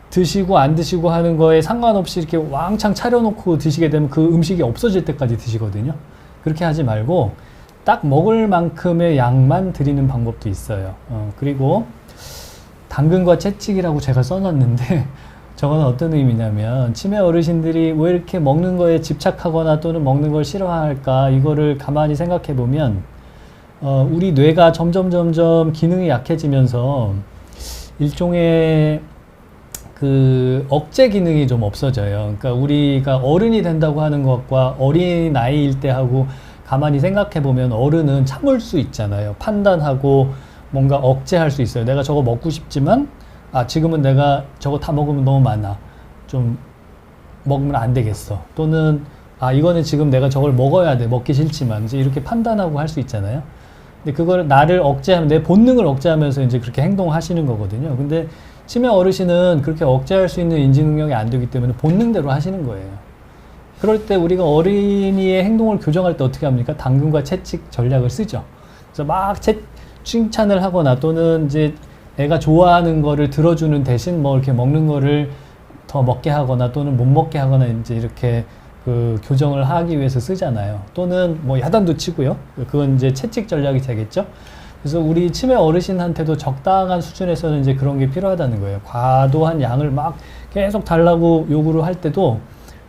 드시고 안 드시고 하는 거에 상관없이 이렇게 왕창 차려놓고 드시게 되면 그 음식이 없어질 때까지 드시거든요. 그렇게 하지 말고 딱 먹을 만큼의 양만 드리는 방법도 있어요. 그리고 당근과 채찍이라고 제가 써놨는데 저거는 어떤 의미냐면 치매 어르신들이 왜 이렇게 먹는 거에 집착하거나 또는 먹는 걸 싫어할까 이거를 가만히 생각해 보면 우리 뇌가 점점 기능이 약해지면서 일종의 그 억제 기능이 좀 없어져요. 그러니까 우리가 어른이 된다고 하는 것과 어린 나이일 때 하고 가만히 생각해 보면 어른은 참을 수 있잖아요. 판단하고 뭔가 억제할 수 있어요. 내가 저거 먹고 싶지만 지금은 내가 저거 다 먹으면 너무 많아. 좀 먹으면 안 되겠어. 또는 이거는 지금 내가 저걸 먹어야 돼. 먹기 싫지만 이제 이렇게 판단하고 할 수 있잖아요. 근데 그걸 나를 억제하면 내 본능을 억제하면서 이제 그렇게 행동하시는 거거든요. 근데 치매 어르신은 그렇게 억제할 수 있는 인지 능력이 안 되기 때문에 본능대로 하시는 거예요. 그럴 때 우리가 어린이의 행동을 교정할 때 어떻게 합니까? 당근과 채찍 전략을 쓰죠. 그래서 막 칭찬을 하거나 또는 이제 애가 좋아하는 거를 들어주는 대신 뭐 이렇게 먹는 거를 더 먹게 하거나 또는 못 먹게 하거나 이제 이렇게 그 교정을 하기 위해서 쓰잖아요. 또는 뭐 야단도 치고요. 그건 이제 채찍 전략이 되겠죠. 그래서 우리 치매 어르신한테도 적당한 수준에서는 이제 그런 게 필요하다는 거예요. 과도한 양을 막 계속 달라고 요구를 할 때도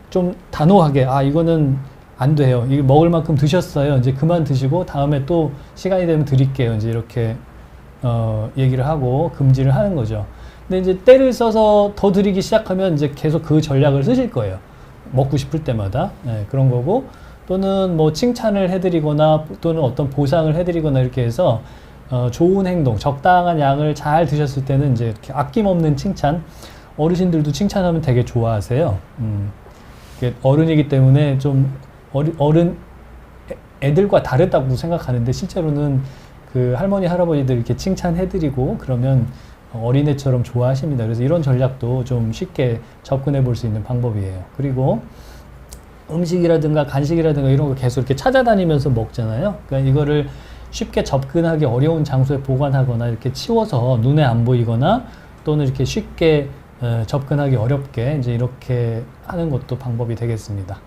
좀 단호하게 이거는 안 돼요. 이게 먹을 만큼 드셨어요. 이제 그만 드시고 다음에 또 시간이 되면 드릴게요. 이제 이렇게 얘기를 하고 금지를 하는 거죠. 근데 이제 때를 써서 더 드리기 시작하면 이제 계속 그 전략을 쓰실 거예요. 먹고 싶을 때마다. 네, 그런 거고 또는 뭐 칭찬을 해드리거나 또는 어떤 보상을 해드리거나 이렇게 해서 좋은 행동, 적당한 양을 잘 드셨을 때는 이제 이렇게 아낌없는 칭찬. 어르신들도 칭찬하면 되게 좋아하세요. 어른이기 때문에 좀 어른 애들과 다르다고 생각하는데 실제로는 그 할머니 할아버지들 이렇게 칭찬해드리고 그러면 어린애처럼 좋아하십니다. 그래서 이런 전략도 좀 쉽게 접근해 볼 수 있는 방법이에요. 그리고 음식이라든가 간식이라든가 이런 거 계속 이렇게 찾아다니면서 먹잖아요. 그러니까 이거를 쉽게 접근하기 어려운 장소에 보관하거나 이렇게 치워서 눈에 안 보이거나 또는 이렇게 쉽게 접근하기 어렵게 이제 이렇게 하는 것도 방법이 되겠습니다.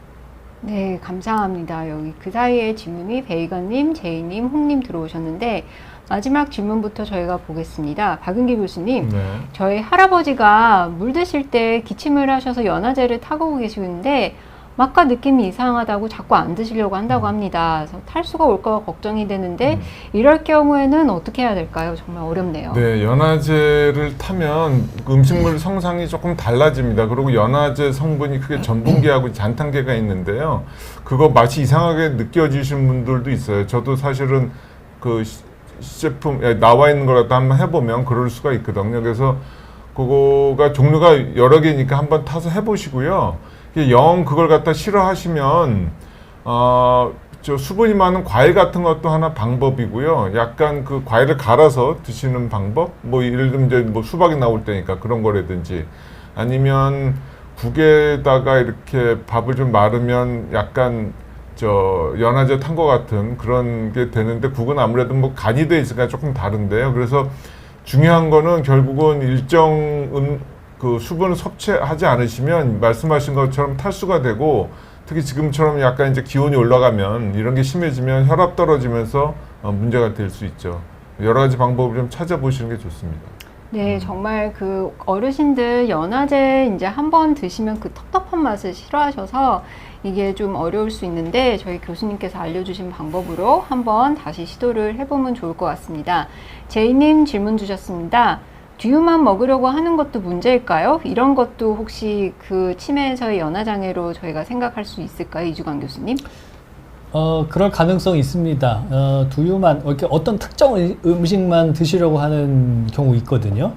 네, 감사합니다. 여기 그 사이에 질문이 베이건님, 제이님, 홍님 들어오셨는데 마지막 질문부터 저희가 보겠습니다. 박은기 교수님, 네. 저희 할아버지가 물 드실 때 기침을 하셔서 연화제를 타고 계시는데 막가 느낌이 이상하다고 자꾸 안 드시려고 한다고 합니다. 그래서 탈수가 올까 봐 걱정이 되는데 이럴 경우에는 어떻게 해야 될까요? 정말 어렵네요. 네, 연화제를 타면 음식물 성상이 조금 달라집니다. 그리고 연화제 성분이 크게 전분기하고 잔탄계가 있는데요. 그거 맛이 이상하게 느껴지시는 분들도 있어요. 저도 사실은 그 제품 나와 있는 걸 갖다 한번 해보면 그럴 수가 있거든요. 그래서 그거가 종류가 여러 개니까 한번 타서 해보시고요. 영 그걸 갖다 싫어하시면 저 수분이 많은 과일 같은 것도 하나 방법이고요. 약간 그 과일을 갈아서 드시는 방법, 뭐 예를 들면 이제 뭐 수박이 나올 때니까 그런 거라든지, 아니면 국에다가 이렇게 밥을 좀 말으면 약간 저 연화제 탄 것 같은 그런 게 되는데, 국은 아무래도 뭐 간이 돼 있으니까 조금 다른데요. 그래서 중요한 거는 결국은 일정 그 수분을 섭취하지 않으시면 말씀하신 것처럼 탈수가 되고, 특히 지금처럼 약간 이제 기온이 올라가면 이런 게 심해지면 혈압 떨어지면서 문제가 될 수 있죠. 여러 가지 방법을 좀 찾아보시는 게 좋습니다. 네, 정말 그 어르신들 연화제 이제 한번 드시면 그 텁텁한 맛을 싫어하셔서 이게 좀 어려울 수 있는데, 저희 교수님께서 알려주신 방법으로 한번 다시 시도를 해보면 좋을 것 같습니다. 제이님 질문 주셨습니다. 두유만 먹으려고 하는 것도 문제일까요? 이런 것도 혹시 그 치매에서의 연화장애로 저희가 생각할 수 있을까요? 이주광 교수님? 그럴 가능성이 있습니다. 두유만, 이렇게 어떤 특정 음식만 드시려고 하는 경우 있거든요.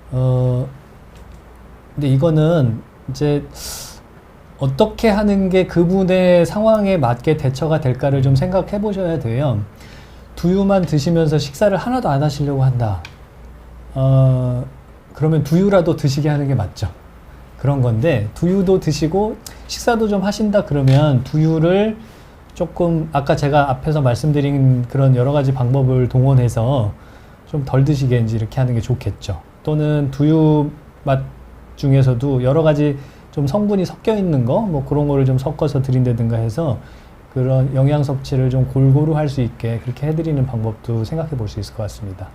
근데 이거는 이제 어떻게 하는 게 그분의 상황에 맞게 대처가 될까를 좀 생각해 보셔야 돼요. 두유만 드시면서 식사를 하나도 안 하시려고 한다. 그러면 두유라도 드시게 하는 게 맞죠. 그런 건데, 두유도 드시고 식사도 좀 하신다 그러면 두유를 조금 아까 제가 앞에서 말씀드린 그런 여러 가지 방법을 동원해서 좀 덜 드시게 이제 이렇게 하는 게 좋겠죠. 또는 두유 맛 중에서도 여러 가지 좀 성분이 섞여 있는 거, 뭐 그런 거를 좀 섞어서 드린다든가 해서 그런 영양 섭취를 좀 골고루 할 수 있게 그렇게 해드리는 방법도 생각해 볼 수 있을 것 같습니다.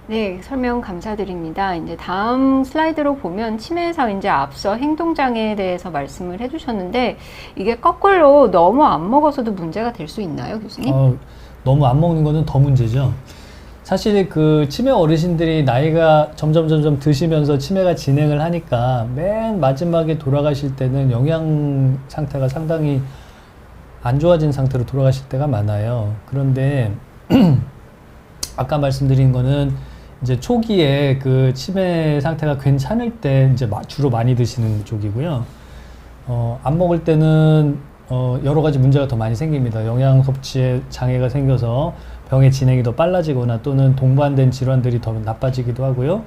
네, 설명 감사드립니다. 이제 다음 슬라이드로 보면 치매에서 이제 앞서 행동장애에 대해서 말씀을 해주셨는데, 이게 거꾸로 너무 안 먹어서도 문제가 될 수 있나요, 교수님? 너무 안 먹는 거는 더 문제죠. 사실 그 치매 어르신들이 나이가 점점 드시면서 치매가 진행을 하니까 맨 마지막에 돌아가실 때는 영양 상태가 상당히 안 좋아진 상태로 돌아가실 때가 많아요. 그런데 아까 말씀드린 거는 이제 초기에 그 치매 상태가 괜찮을 때 이제 주로 많이 드시는 쪽이고요. 안 먹을 때는 여러 가지 문제가 더 많이 생깁니다. 영양 섭취에 장애가 생겨서 병의 진행이 더 빨라지거나 또는 동반된 질환들이 더 나빠지기도 하고요.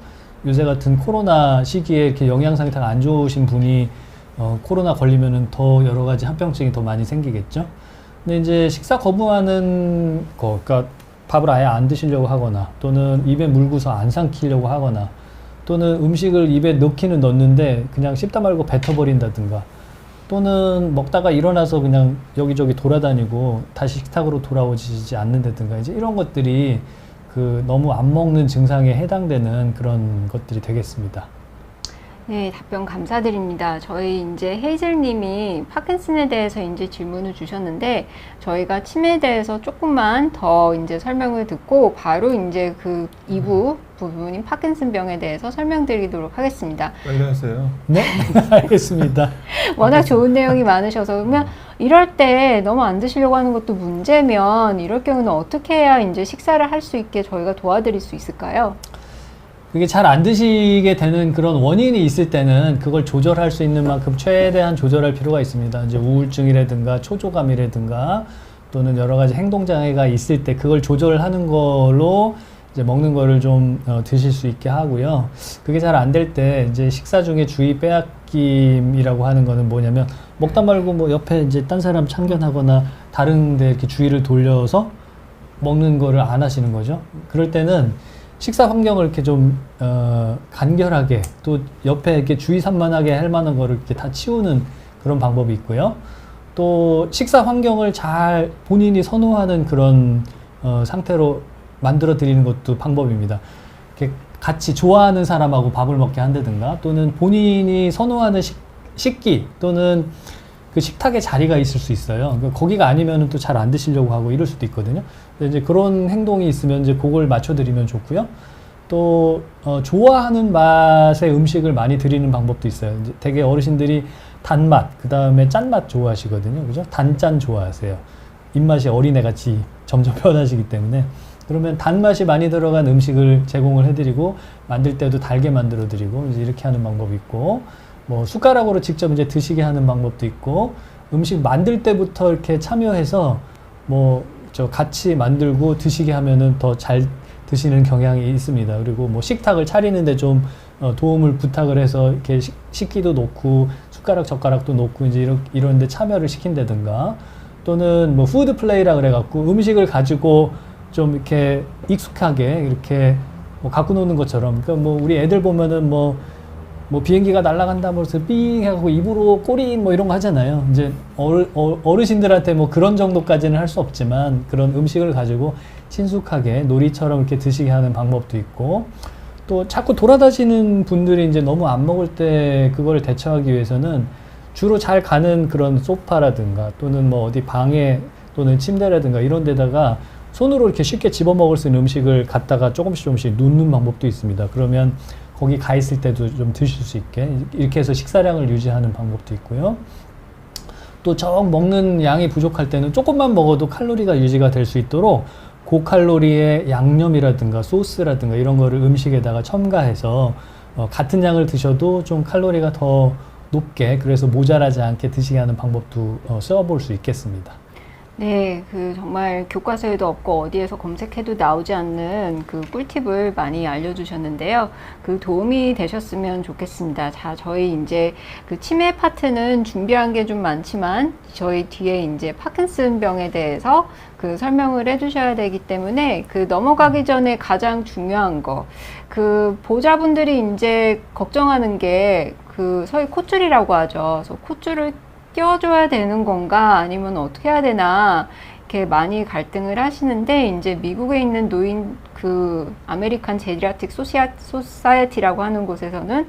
요새 같은 코로나 시기에 이렇게 영양 상태가 안 좋으신 분이 코로나 걸리면은 더 여러 가지 합병증이 더 많이 생기겠죠. 근데 이제 식사 거부하는 거, 그러니까 밥을 아예 안 드시려고 하거나 또는 입에 물고서 안 삼키려고 하거나 또는 음식을 입에 넣기는 넣는데 그냥 씹다 말고 뱉어버린다든가, 또는 먹다가 일어나서 그냥 여기저기 돌아다니고 다시 식탁으로 돌아오지 않는다든가, 이제 이런 것들이 그 너무 안 먹는 증상에 해당되는 그런 것들이 되겠습니다. 네, 답변 감사드립니다. 저희 이제 헤이즐님이 파킨슨에 대해서 이제 질문을 주셨는데, 저희가 치매에 대해서 조금만 더 이제 설명을 듣고 바로 이제 그 2부 부분인 파킨슨병에 대해서 설명드리도록 하겠습니다. 빨리 하세요. 네, 알겠습니다. 워낙 좋은 내용이 많으셔서, 그러면 이럴 때 너무 안 드시려고 하는 것도 문제면 이럴 경우는 어떻게 해야 이제 식사를 할 수 있게 저희가 도와드릴 수 있을까요? 그게 잘 안 드시게 되는 그런 원인이 있을 때는 그걸 조절할 수 있는 만큼 최대한 조절할 필요가 있습니다. 이제 우울증이라든가 초조감이라든가 또는 여러 가지 행동장애가 있을 때 그걸 조절하는 걸로 이제 먹는 거를 좀 드실 수 있게 하고요. 그게 잘 안 될 때 이제 식사 중에 주의 빼앗김이라고 하는 거는 뭐냐면, 먹다 말고 뭐 옆에 이제 딴 사람 참견하거나 다른 데 이렇게 주의를 돌려서 먹는 거를 안 하시는 거죠. 그럴 때는 식사 환경을 이렇게 좀 간결하게, 또 옆에 이렇게 주의 산만하게 할 만한 거를 이렇게 다 치우는 그런 방법이 있고요. 또 식사 환경을 잘 본인이 선호하는 그런 상태로 만들어 드리는 것도 방법입니다. 이렇게 같이 좋아하는 사람하고 밥을 먹게 한다든가, 또는 본인이 선호하는 식기 또는 그 식탁에 자리가 있을 수 있어요. 거기가 아니면은 또 잘 안 드시려고 하고 이럴 수도 있거든요. 근데 이제 그런 행동이 있으면 이제 그걸 맞춰드리면 좋고요. 또 좋아하는 맛의 음식을 많이 드리는 방법도 있어요. 이제 되게 어르신들이 단맛, 그 다음에 짠맛 좋아하시거든요. 그죠? 단짠 좋아하세요. 입맛이 어린애같이 점점 변하시기 때문에. 그러면 단맛이 많이 들어간 음식을 제공을 해드리고, 만들 때도 달게 만들어드리고, 이제 이렇게 하는 방법이 있고, 뭐 숟가락으로 직접 이제 드시게 하는 방법도 있고, 음식 만들 때부터 이렇게 참여해서 뭐 같이 만들고 드시게 하면은 더 잘 드시는 경향이 있습니다. 그리고 뭐 식탁을 차리는데 좀 도움을 부탁을 해서 이렇게 식기도 놓고 숟가락 젓가락도 놓고 이제 이런 데 참여를 시킨다든가, 또는 뭐 푸드 플레이라 그래갖고 음식을 가지고 좀 이렇게 익숙하게 이렇게 뭐 갖고 노는 것처럼, 그러니까 뭐 우리 애들 보면은 뭐 비행기가 날아간다 그래서 삥 해갖고 입으로 꼬리 뭐 이런 거 하잖아요. 이제 어르신들한테 뭐 그런 정도까지는 할 수 없지만, 그런 음식을 가지고 친숙하게 놀이처럼 이렇게 드시게 하는 방법도 있고, 또 자꾸 돌아다니시는 분들이 이제 너무 안 먹을 때 그걸 대처하기 위해서는 주로 잘 가는 그런 소파라든가, 또는 뭐 어디 방에 또는 침대라든가 이런 데다가 손으로 이렇게 쉽게 집어 먹을 수 있는 음식을 갖다가 조금씩 놓는 방법도 있습니다. 그러면 거기 가 있을 때도 좀 드실 수 있게 이렇게 해서 식사량을 유지하는 방법도 있고요. 또 정 먹는 양이 부족할 때는 조금만 먹어도 칼로리가 유지가 될 수 있도록 고칼로리의 양념이라든가 소스라든가 이런 거를 음식에다가 첨가해서 같은 양을 드셔도 좀 칼로리가 더 높게, 그래서 모자라지 않게 드시게 하는 방법도 써볼 수 있겠습니다. 네, 정말 교과서에도 없고 어디에서 검색해도 나오지 않는 그 꿀팁을 많이 알려주셨는데요. 도움이 되셨으면 좋겠습니다. 자, 저희 이제 치매 파트는 준비한 게 좀 많지만, 저희 뒤에 이제 파킨슨병에 대해서 설명을 해주셔야 되기 때문에 넘어가기 전에 가장 중요한 거, 보호자분들이 이제 걱정하는 게 소위 콧줄이라고 하죠. 그래서 콧줄을 껴줘야 되는 건가 아니면 어떻게 해야 되나 이렇게 많이 갈등을 하시는데, 이제 미국에 있는 노인 아메리칸 제리아틱 소사이어티라고 하는 곳에서는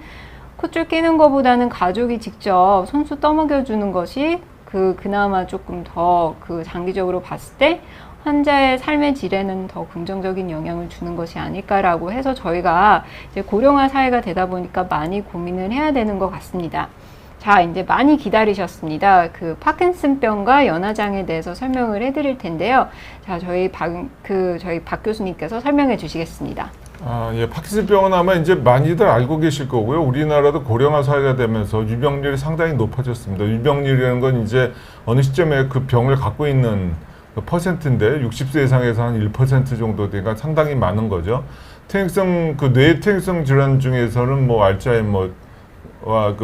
콧줄 끼는 것보다는 가족이 직접 손수 떠먹여 주는 것이 그나마 조금 더 장기적으로 봤을 때 환자의 삶의 질에는 더 긍정적인 영향을 주는 것이 아닐까라고 해서, 저희가 이제 고령화 사회가 되다 보니까 많이 고민을 해야 되는 것 같습니다. 자, 이제 많이 기다리셨습니다. 파킨슨병과 연화장에 대해서 설명을 해드릴 텐데요. 자, 저희 박 교수님께서 설명해 주시겠습니다. 예, 파킨슨병은 아마 이제 많이들 알고 계실 거고요. 우리나라도 고령화 사회가 되면서 유병률이 상당히 높아졌습니다. 유병률이라는 건 이제 어느 시점에 그 병을 갖고 있는 퍼센트인데, 60세 이상에서 한 1% 정도 되니까 상당히 많은 거죠. 뇌 퇴행성 질환 중에서는 뭐 알츠하이머와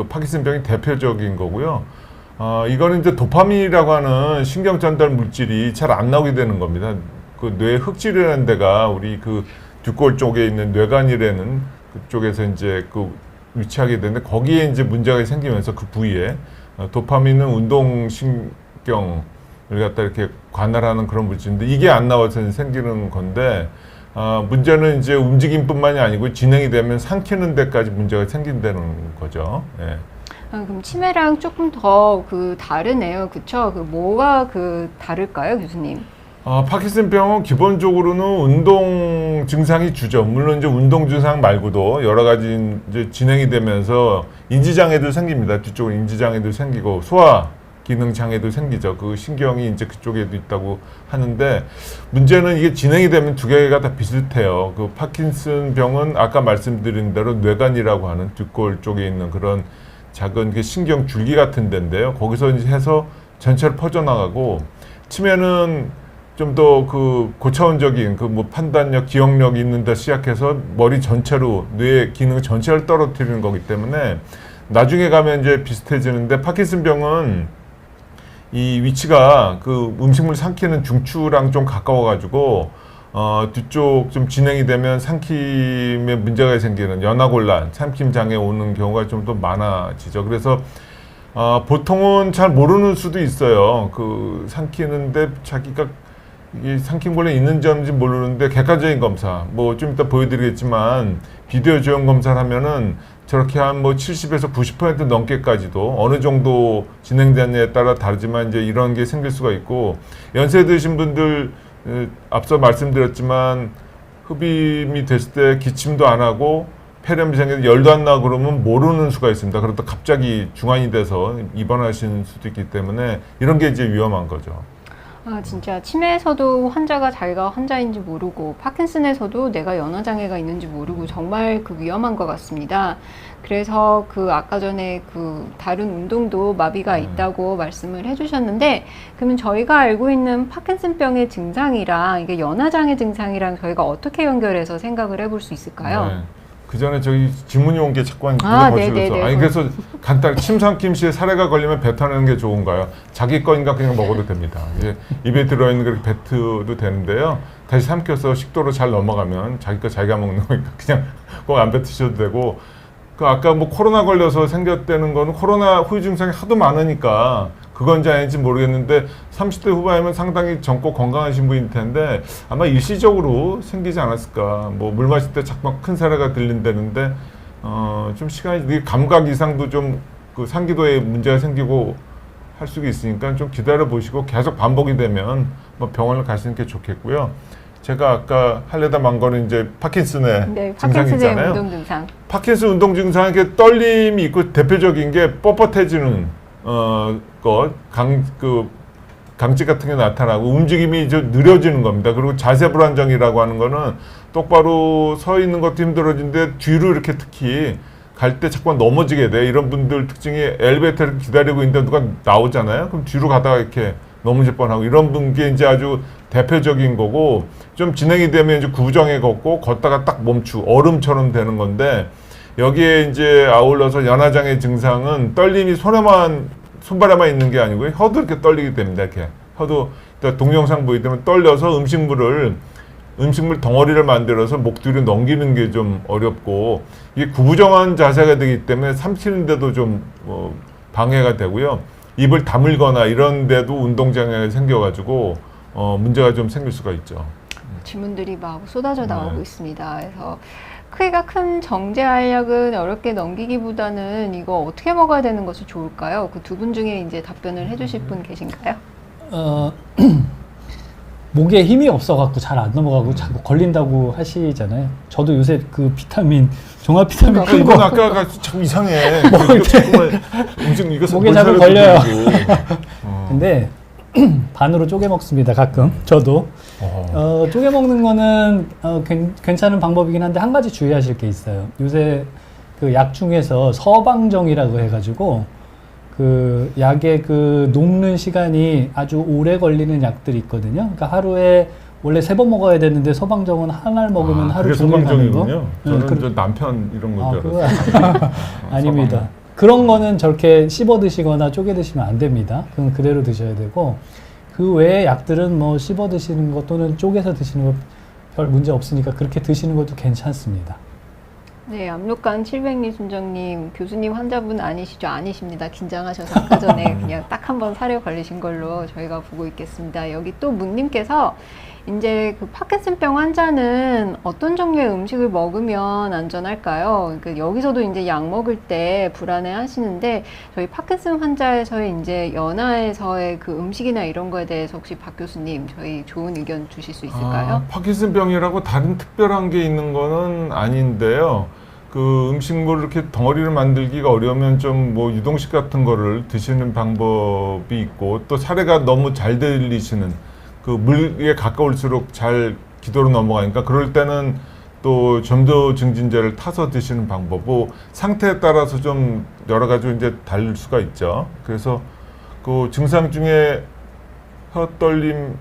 파킨슨병이 대표적인 거고요. 이거는 이제 도파민이라고 하는 신경 전달 물질이 잘 안 나오게 되는 겁니다. 뇌 흑질이라는 데가 우리 뒷골 쪽에 있는 뇌관이라는 그쪽에서 이제 위치하게 되는데, 거기에 이제 문제가 생기면서 그 부위에 도파민은 운동신경을 갖다 이렇게 관할하는 그런 물질인데, 이게 안 나와서 생기는 건데, 문제는 이제 움직임뿐만이 아니고 진행이 되면 삼키는 데까지 문제가 생긴다는 거죠. 예. 그럼 치매랑 조금 더 다르네요, 그쵸? 뭐가 다를까요, 교수님? 파킨슨병은 기본적으로는 운동 증상이 주죠. 물론 이제 운동 증상 말고도 여러 가지 이제 진행이 되면서 인지장애도 생깁니다. 뒤쪽으로 인지장애도 생기고 소화 기능 장애도 생기죠. 신경이 이제 그쪽에도 있다고 하는데, 문제는 이게 진행이 되면 두 개가 다 비슷해요. 파킨슨병은 아까 말씀드린 대로 뇌관이라고 하는 뒷골 쪽에 있는 그런 작은 신경 줄기 같은 데인데요. 거기서 이제 해서 전체로 퍼져나가고, 치매는 좀 더 고차원적인 판단력, 기억력이 있는 데 시작해서 머리 전체로, 뇌 기능 전체를 떨어뜨리는 거기 때문에 나중에 가면 이제 비슷해지는데, 파킨슨병은 이 위치가 음식물 삼키는 중추랑 좀 가까워가지고 뒤쪽 좀 진행이 되면 삼킴에 문제가 생기는 연화곤란, 삼킴 장애 오는 경우가 좀 더 많아지죠. 그래서 보통은 잘 모르는 수도 있어요. 삼키는데 자기가 이게 삼킴골에 있는지 없는지 모르는데 객관적인 검사, 뭐 좀 이따 보여드리겠지만 비디오 지원 검사를 하면은 저렇게 한 뭐 70에서 90% 넘게까지도 어느 정도 진행되느냐에 따라 다르지만 이제 이런 게 생길 수가 있고, 연세 드신 분들 앞서 말씀드렸지만 흡입이 됐을 때 기침도 안 하고 폐렴이 생겨서 열도 안 나고 그러면 모르는 수가 있습니다. 그러다 갑자기 중환이 돼서 입원하시는 수도 있기 때문에 이런 게 이제 위험한 거죠. 아, 진짜 치매에서도 환자가 자기가 환자인지 모르고 파킨슨에서도 내가 연화장애가 있는지 모르고 정말 그 위험한 것 같습니다. 그래서 그 아까 전에 그 다른 운동도 마비가 있다고 말씀을 해주셨는데, 그러면 저희가 알고 있는 파킨슨병의 증상이랑 이게 연화장애 증상이랑 저희가 어떻게 연결해서 생각을 해볼 수 있을까요? 네. 그 전에 저기 질문이 온 게 자꾸 네네네. 아니 그래서 간단히 침삼킴 씨의 사례가 걸리면 뱉어내는 게 좋은가요? 자기 거인가 그냥 먹어도 됩니다. 이제 입에 들어있는 걸 뱉어도 되는데요. 다시 삼켜서 식도로 잘 넘어가면 자기 거 자기가 먹는 거니까 그냥 꼭 안 뱉으셔도 되고, 그 아까 뭐 코로나 걸려서 생겼다는 거는 코로나 후유 증상이 하도 많으니까 그건지 아닌지 모르겠는데 30대 후반이면 상당히 젊고 건강하신 분일 텐데 아마 일시적으로 생기지 않았을까. 뭐 물 마실 때 자꾸 큰 사례가 들린다는데 좀 시간이, 감각 이상도 좀 그 상기도에 문제가 생기고 할 수가 있으니까 좀 기다려 보시고 계속 반복이 되면 뭐 병원을 가시는 게 좋겠고요. 제가 아까 하려다 만 거는 이제 파킨슨의 네, 증상이 파킨슨의 있잖아요. 운동 증상. 파킨슨 운동 증상에 이렇게 떨림이 있고 대표적인 게 뻣뻣해지는 강직 같은 게 나타나고 움직임이 좀 느려지는 겁니다. 그리고 자세 불안정이라고 하는 거는 똑바로 서 있는 것도 힘들어지는데 뒤로 이렇게 특히 갈 때 자꾸 넘어지게 돼. 이런 분들 특징이 엘리베이터를 기다리고 있는데 누가 나오잖아요. 그럼 뒤로 가다가 이렇게 넘어질 뻔하고, 이런 분께 이제 아주 대표적인 거고, 좀 진행이 되면 이제 구부정에 걷고 걷다가 딱 멈추고 얼음처럼 되는 건데, 여기에 이제 아울러서 연화장애 증상은 떨림이 손발에만 있는 게 아니고 혀도 이렇게 떨리게 됩니다. 이렇게 혀도 동영상 보이면 떨려서 음식물 덩어리를 만들어서 목 뒤로 넘기는 게 좀 어렵고, 이게 구부정한 자세가 되기 때문에 삼키는데도 좀 방해가 되고요. 입을 다물거나 이런 데도 운동장애가 생겨가지고 문제가 좀 생길 수가 있죠. 질문들이 막 쏟아져 나오고 네. 있습니다. 그래서 크기가 큰 정제 알약은 어렵게 넘기기보다는 이거 어떻게 먹어야 되는 것이 좋을까요? 그 두 분 중에 이제 답변을 해주실 분 계신가요? 목에 힘이 없어갖고 잘 안 넘어가고 자꾸 걸린다고 하시잖아요. 저도 요새 그 비타민, 종합 비타민 큰 이건 거 아까 자꾸 이상해. 먹을 때 목에 자꾸 걸려요. 근데 반으로 쪼개 먹습니다. 가끔 저도 쪼개 먹는 거는 괜찮은 방법이긴 한데 한 가지 주의하실 게 있어요. 요새 그 약 중에서 서방정이라고 해가지고 그 약의 그 녹는 시간이 아주 오래 걸리는 약들이 있거든요. 그러니까 하루에 원래 3번 먹어야 되는데 서방정은 하나를 먹으면 하루 종일 가는 거. 저는 저 남편 이런 건 줄 알았어요. 아닙니다. 그런 거는 저렇게 씹어 드시거나 쪼개 드시면 안 됩니다. 그건 그대로 드셔야 되고, 그 외의 약들은 뭐 씹어 드시는 것 또는 쪼개서 드시는 거 별 문제 없으니까 그렇게 드시는 것도 괜찮습니다. 네, 압록강 700리 순정님, 교수님 환자분 아니시죠? 아니십니다. 긴장하셔서 아까 전에 그냥 딱 한 번 사례 걸리신 걸로 저희가 보고 있겠습니다. 여기 또 문님께서 이제 그 파킨슨병 환자는 어떤 종류의 음식을 먹으면 안전할까요? 그러니까 여기서도 이제 약 먹을 때 불안해 하시는데, 저희 파킨슨 환자에서의 이제 연화에서의 그 음식이나 이런 거에 대해서 혹시 박 교수님 저희 좋은 의견 주실 수 있을까요? 파킨슨병이라고 다른 특별한 게 있는 거는 아닌데요. 그 음식물을 이렇게 덩어리를 만들기가 어려우면 좀 뭐 유동식 같은 거를 드시는 방법이 있고, 또 사례가 너무 잘 들리시는 그 물에 가까울수록 잘 기도로 넘어가니까 그럴 때는 또 점도 증진제를 타서 드시는 방법고, 상태에 따라서 좀 여러 가지 이제 다를 수가 있죠. 그래서 그 증상 중에 혀 떨림을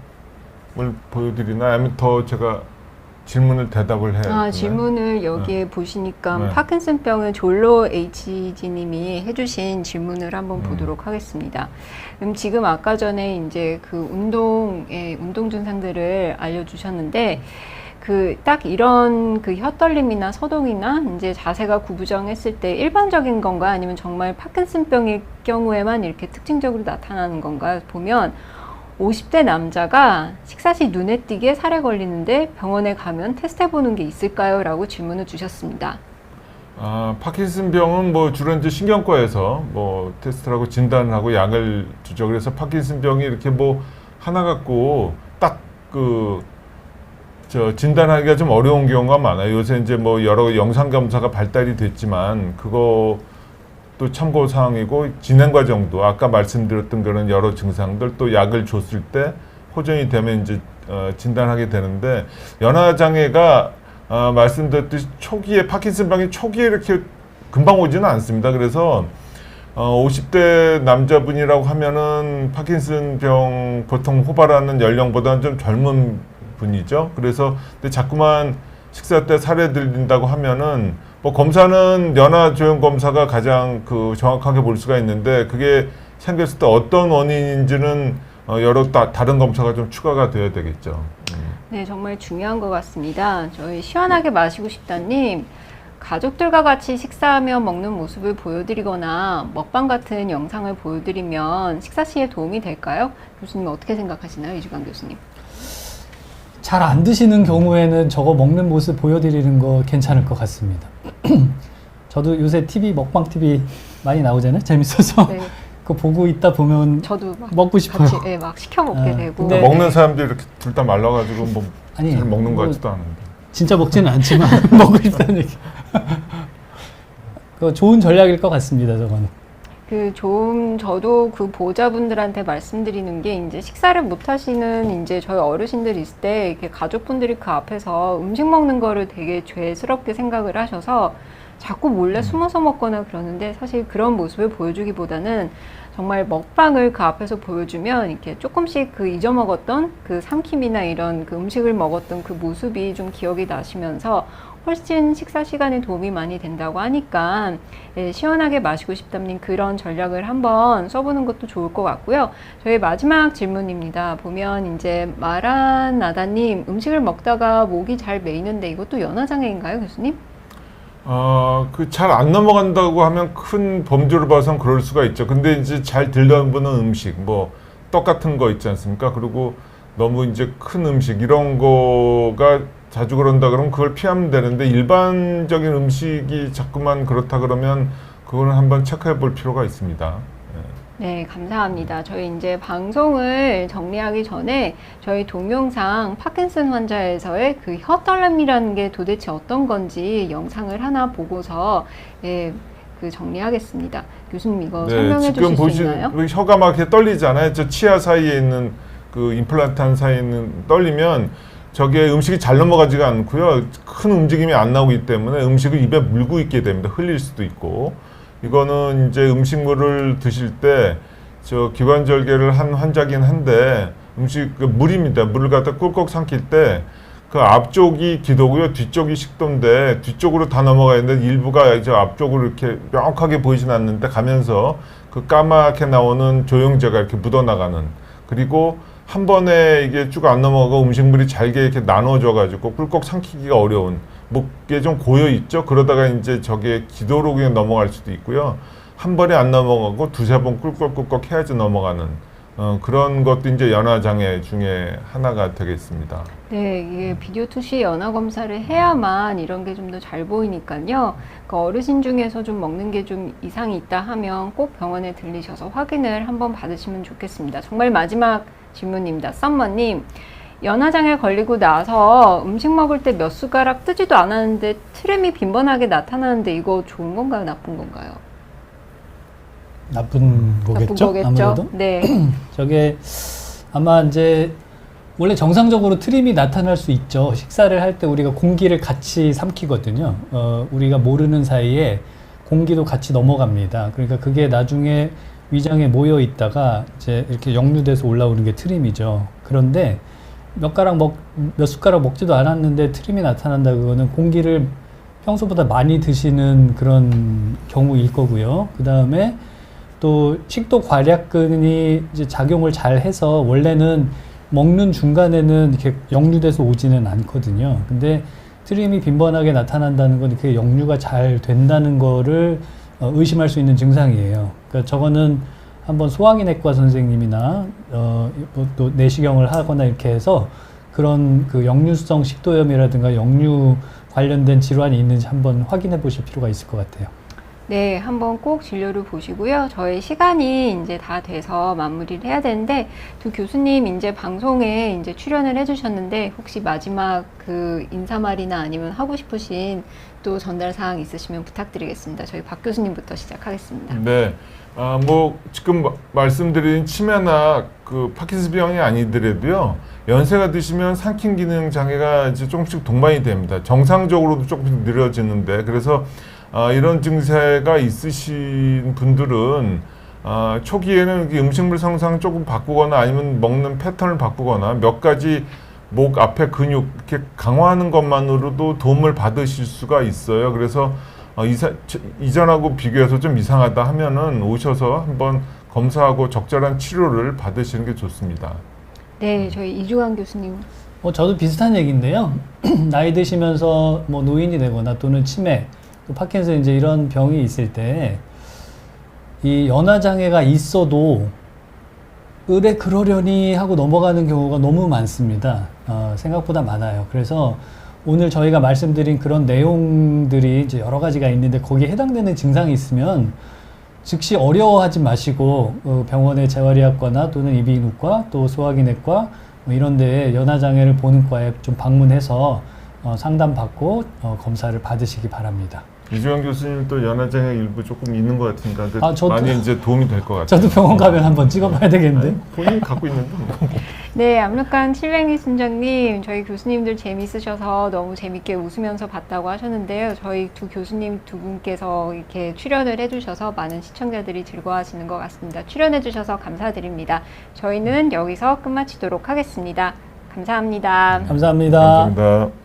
보여드리나, 아니면 더 제가 질문을 대답을 해요. 질문을 여기에 보시니까 네. 파킨슨병은 졸로 HG님이 해주신 질문을 한번 보도록 하겠습니다. 그럼 지금 아까 전에 이제 그 운동 증상들을 알려주셨는데, 그 딱 이런 그 혀떨림이나 서동이나 이제 자세가 구부정했을 때 일반적인 건가, 아니면 정말 파킨슨병일 경우에만 이렇게 특징적으로 나타나는 건가 보면, 50대 남자가 식사 시 눈에 띄게 살에 걸리는데 병원에 가면 테스트해보는 게 있을까요? 라고 질문을 주셨습니다. 파킨슨병은 뭐 주로 이제 신경과에서 뭐 테스트를 하고 진단을 하고 약을 주죠. 그래서 파킨슨병이 이렇게 뭐 하나 갖고 딱 진단하기가 좀 어려운 경우가 많아요. 요새 이제 뭐 여러 영상 검사가 발달이 됐지만 그거 또 참고 사항이고 진행 과정도 아까 말씀드렸던 그런 여러 증상들 또 약을 줬을 때 호전이 되면 이제 진단하게 되는데 연화 장애가 말씀드렸듯이 초기에 파킨슨병이 초기에 이렇게 금방 오지는 않습니다. 그래서 50대 남자분이라고 하면은 파킨슨병 보통 호발하는 연령보다는 좀 젊은 분이죠. 그래서 근데 자꾸만 식사 때 살에 들린다고 하면은 뭐 검사는 연화 조형 검사가 가장 정확하게 볼 수가 있는데 그게 생겼을 때 어떤 원인인지는 여러 다른 검사가 좀 추가가 되어야 되겠죠. 네, 정말 중요한 것 같습니다. 저희 시원하게 마시고 싶다님, 가족들과 같이 식사하며 먹는 모습을 보여드리거나 먹방 같은 영상을 보여드리면 식사 시에 도움이 될까요? 교수님 어떻게 생각하시나요? 이주강 교수님. 잘 안 드시는 경우에는 저거 먹는 모습 보여드리는 거 괜찮을 것 같습니다. 저도 요새 먹방 TV 많이 나오잖아요. 재밌어서. 네. 그거 보고 있다 보면 저도 막 먹고 싶어요. 같이 막 시켜 먹게 되고. 근데 먹는 사람들이 이렇게 둘 다 말라가지고 뭐 아니, 잘 먹는 것 뭐 같지도 않은데. 진짜 먹지는 않지만 먹고 싶다는 얘기. 그거 좋은 전략일 것 같습니다. 저거는. 저도 그 보호자분들한테 말씀드리는 게 이제 식사를 못 하시는 이제 저희 어르신들이 있을 때 이렇게 가족분들이 그 앞에서 음식 먹는 거를 되게 죄스럽게 생각을 하셔서 자꾸 몰래 숨어서 먹거나 그러는데 사실 그런 모습을 보여주기보다는 정말 먹방을 그 앞에서 보여주면 이렇게 조금씩 잊어먹었던 삼킴이나 이런 음식을 먹었던 그 모습이 좀 기억이 나시면서 훨씬 식사 시간에 도움이 많이 된다고 하니까 시원하게 마시고 싶다는 그런 전략을 한번 써보는 것도 좋을 것 같고요. 저희 마지막 질문입니다. 보면 이제 마라나다님 음식을 먹다가 목이 잘 메이는데 이것도 연화장애인가요, 교수님? 잘 안 넘어간다고 하면 큰 범주를 봐선 그럴 수가 있죠. 근데 이제 잘 들려보는 음식, 뭐, 떡 같은 거 있지 않습니까? 그리고 너무 이제 큰 음식, 이런 거가 자주 그런다 그러면 그걸 피하면 되는데 일반적인 음식이 자꾸만 그렇다 그러면 그거는 한번 체크해 볼 필요가 있습니다. 네, 감사합니다. 저희 이제 방송을 정리하기 전에 저희 동영상 파킨슨 환자에서의 혀떨림이라는 게 도대체 어떤 건지 영상을 하나 보고서 정리하겠습니다. 교수님 이거 설명해 주실 수 있나요? 혀가 막 이렇게 떨리잖아요. 저 치아 사이에 있는 임플란트 사이에 있는 떨리면 저게 음식이 잘 넘어가지가 않고요. 큰 움직임이 안 나오기 때문에 음식을 입에 물고 있게 됩니다. 흘릴 수도 있고. 이거는 이제 음식물을 드실 때 기관절개를 한 환자긴 한데 물입니다. 물을 갖다 꿀꺽 삼킬 때 그 앞쪽이 기도고요. 뒤쪽이 식도인데 뒤쪽으로 다 넘어가야 되는데 일부가 이제 앞쪽으로 이렇게 명확하게 보이진 않는데 가면서 까맣게 나오는 조영제가 이렇게 묻어나가는 그리고 한 번에 이게 쭉 안 넘어가고 음식물이 잘게 이렇게 나눠져 가지고 꿀꺽 삼키기가 어려운 목에 좀 고여 있죠. 그러다가 이제 저게 기도로 그냥 넘어갈 수도 있고요. 한 번에 안 넘어가고 두세 번 꿀꺽꿀꺽 해야지 넘어가는 그런 것도 이제 연화 장애 중에 하나가 되겠습니다. 네, 이게 비디오 투시 연화 검사를 해야만 이런 게 좀 더 잘 보이니까요. 어르신 중에서 좀 먹는 게 좀 이상이 있다 하면 꼭 병원에 들리셔서 확인을 한번 받으시면 좋겠습니다. 정말 마지막 질문입니다. 썸머님, 연화장애 걸리고 나서 음식 먹을 때 몇 숟가락 뜨지도 않았는데 트림이 빈번하게 나타나는데 이거 좋은 건가요? 나쁜 건가요? 나쁜 거겠죠? 아무래도. 네. 저게 아마 이제 원래 정상적으로 트림이 나타날 수 있죠. 식사를 할 때 우리가 공기를 같이 삼키거든요. 우리가 모르는 사이에 공기도 같이 넘어갑니다. 그러니까 그게 나중에 위장에 모여 있다가 이제 이렇게 역류돼서 올라오는 게 트림이죠. 그런데 몇 숟가락 먹지도 않았는데 트림이 나타난다. 그거는 공기를 평소보다 많이 드시는 그런 경우일 거고요. 그 다음에 또 식도 괄약근이 이제 작용을 잘 해서 원래는 먹는 중간에는 이렇게 역류돼서 오지는 않거든요. 근데 트림이 빈번하게 나타난다는 건 그게 역류가 잘 된다는 거를 의심할 수 있는 증상이에요. 그러니까 저거는 한번 소화기내과 선생님이나 또 내시경을 하거나 이렇게 해서 그런 그 역류성 식도염이라든가 역류 관련된 질환이 있는지 한번 확인해 보실 필요가 있을 것 같아요. 네, 한번 꼭 진료를 보시고요. 저희 시간이 이제 다 돼서 마무리를 해야 되는데, 두 교수님 이제 방송에 이제 출연을 해주셨는데, 혹시 마지막 그 인사말이나 아니면 하고 싶으신 또 전달 사항 있으시면 부탁드리겠습니다. 저희 박 교수님부터 시작하겠습니다. 네. 뭐 지금 말씀드린 치매나 그 파킨슨병이 아니더라도요. 연세가 드시면 삼킴 기능 장애가 이제 조금씩 동반이 됩니다. 정상적으로도 조금씩 느려지는데 그래서 이런 증세가 있으신 분들은 초기에는 음식물 성상 조금 바꾸거나 아니면 먹는 패턴을 바꾸거나 몇 가지 목 앞에 근육 이렇게 강화하는 것만으로도 도움을 받으실 수가 있어요. 그래서 이전하고 비교해서 좀 이상하다 하면은 오셔서 한번 검사하고 적절한 치료를 받으시는 게 좋습니다. 네, 저희 이주환 교수님. 저도 비슷한 얘기인데요. 나이 드시면서 뭐 노인이 되거나 또는 치매, 또 파킨슨 이제 이런 병이 있을 때 이 연화 장애가 있어도 의뢰 그러려니 하고 넘어가는 경우가 너무 많습니다. 생각보다 많아요. 그래서 오늘 저희가 말씀드린 그런 내용들이 이제 여러 가지가 있는데 거기에 해당되는 증상이 있으면 즉시 어려워하지 마시고 병원의 재활의학과나 또는 이비인후과 또 소화기내과 뭐 이런 데에 연화장애를 보는 과에 좀 방문해서 상담받고 검사를 받으시기 바랍니다. 이주환 교수님 또 연화장애 일부 조금 있는 것 같으니까 저도- 많이 이제 도움이 될 것 같아요. 저도 병원 가면 한번 찍어봐야 되겠는데. 본인이 갖고 있는데 뭐. 네, 압록강 칠뱅이 순장님, 저희 교수님들 재미있으셔서 너무 재밌게 웃으면서 봤다고 하셨는데요. 저희 두 교수님 두 분께서 이렇게 출연을 해주셔서 많은 시청자들이 즐거워하시는 것 같습니다. 출연해주셔서 감사드립니다. 저희는 여기서 끝마치도록 하겠습니다. 감사합니다. 감사합니다. 감사합니다.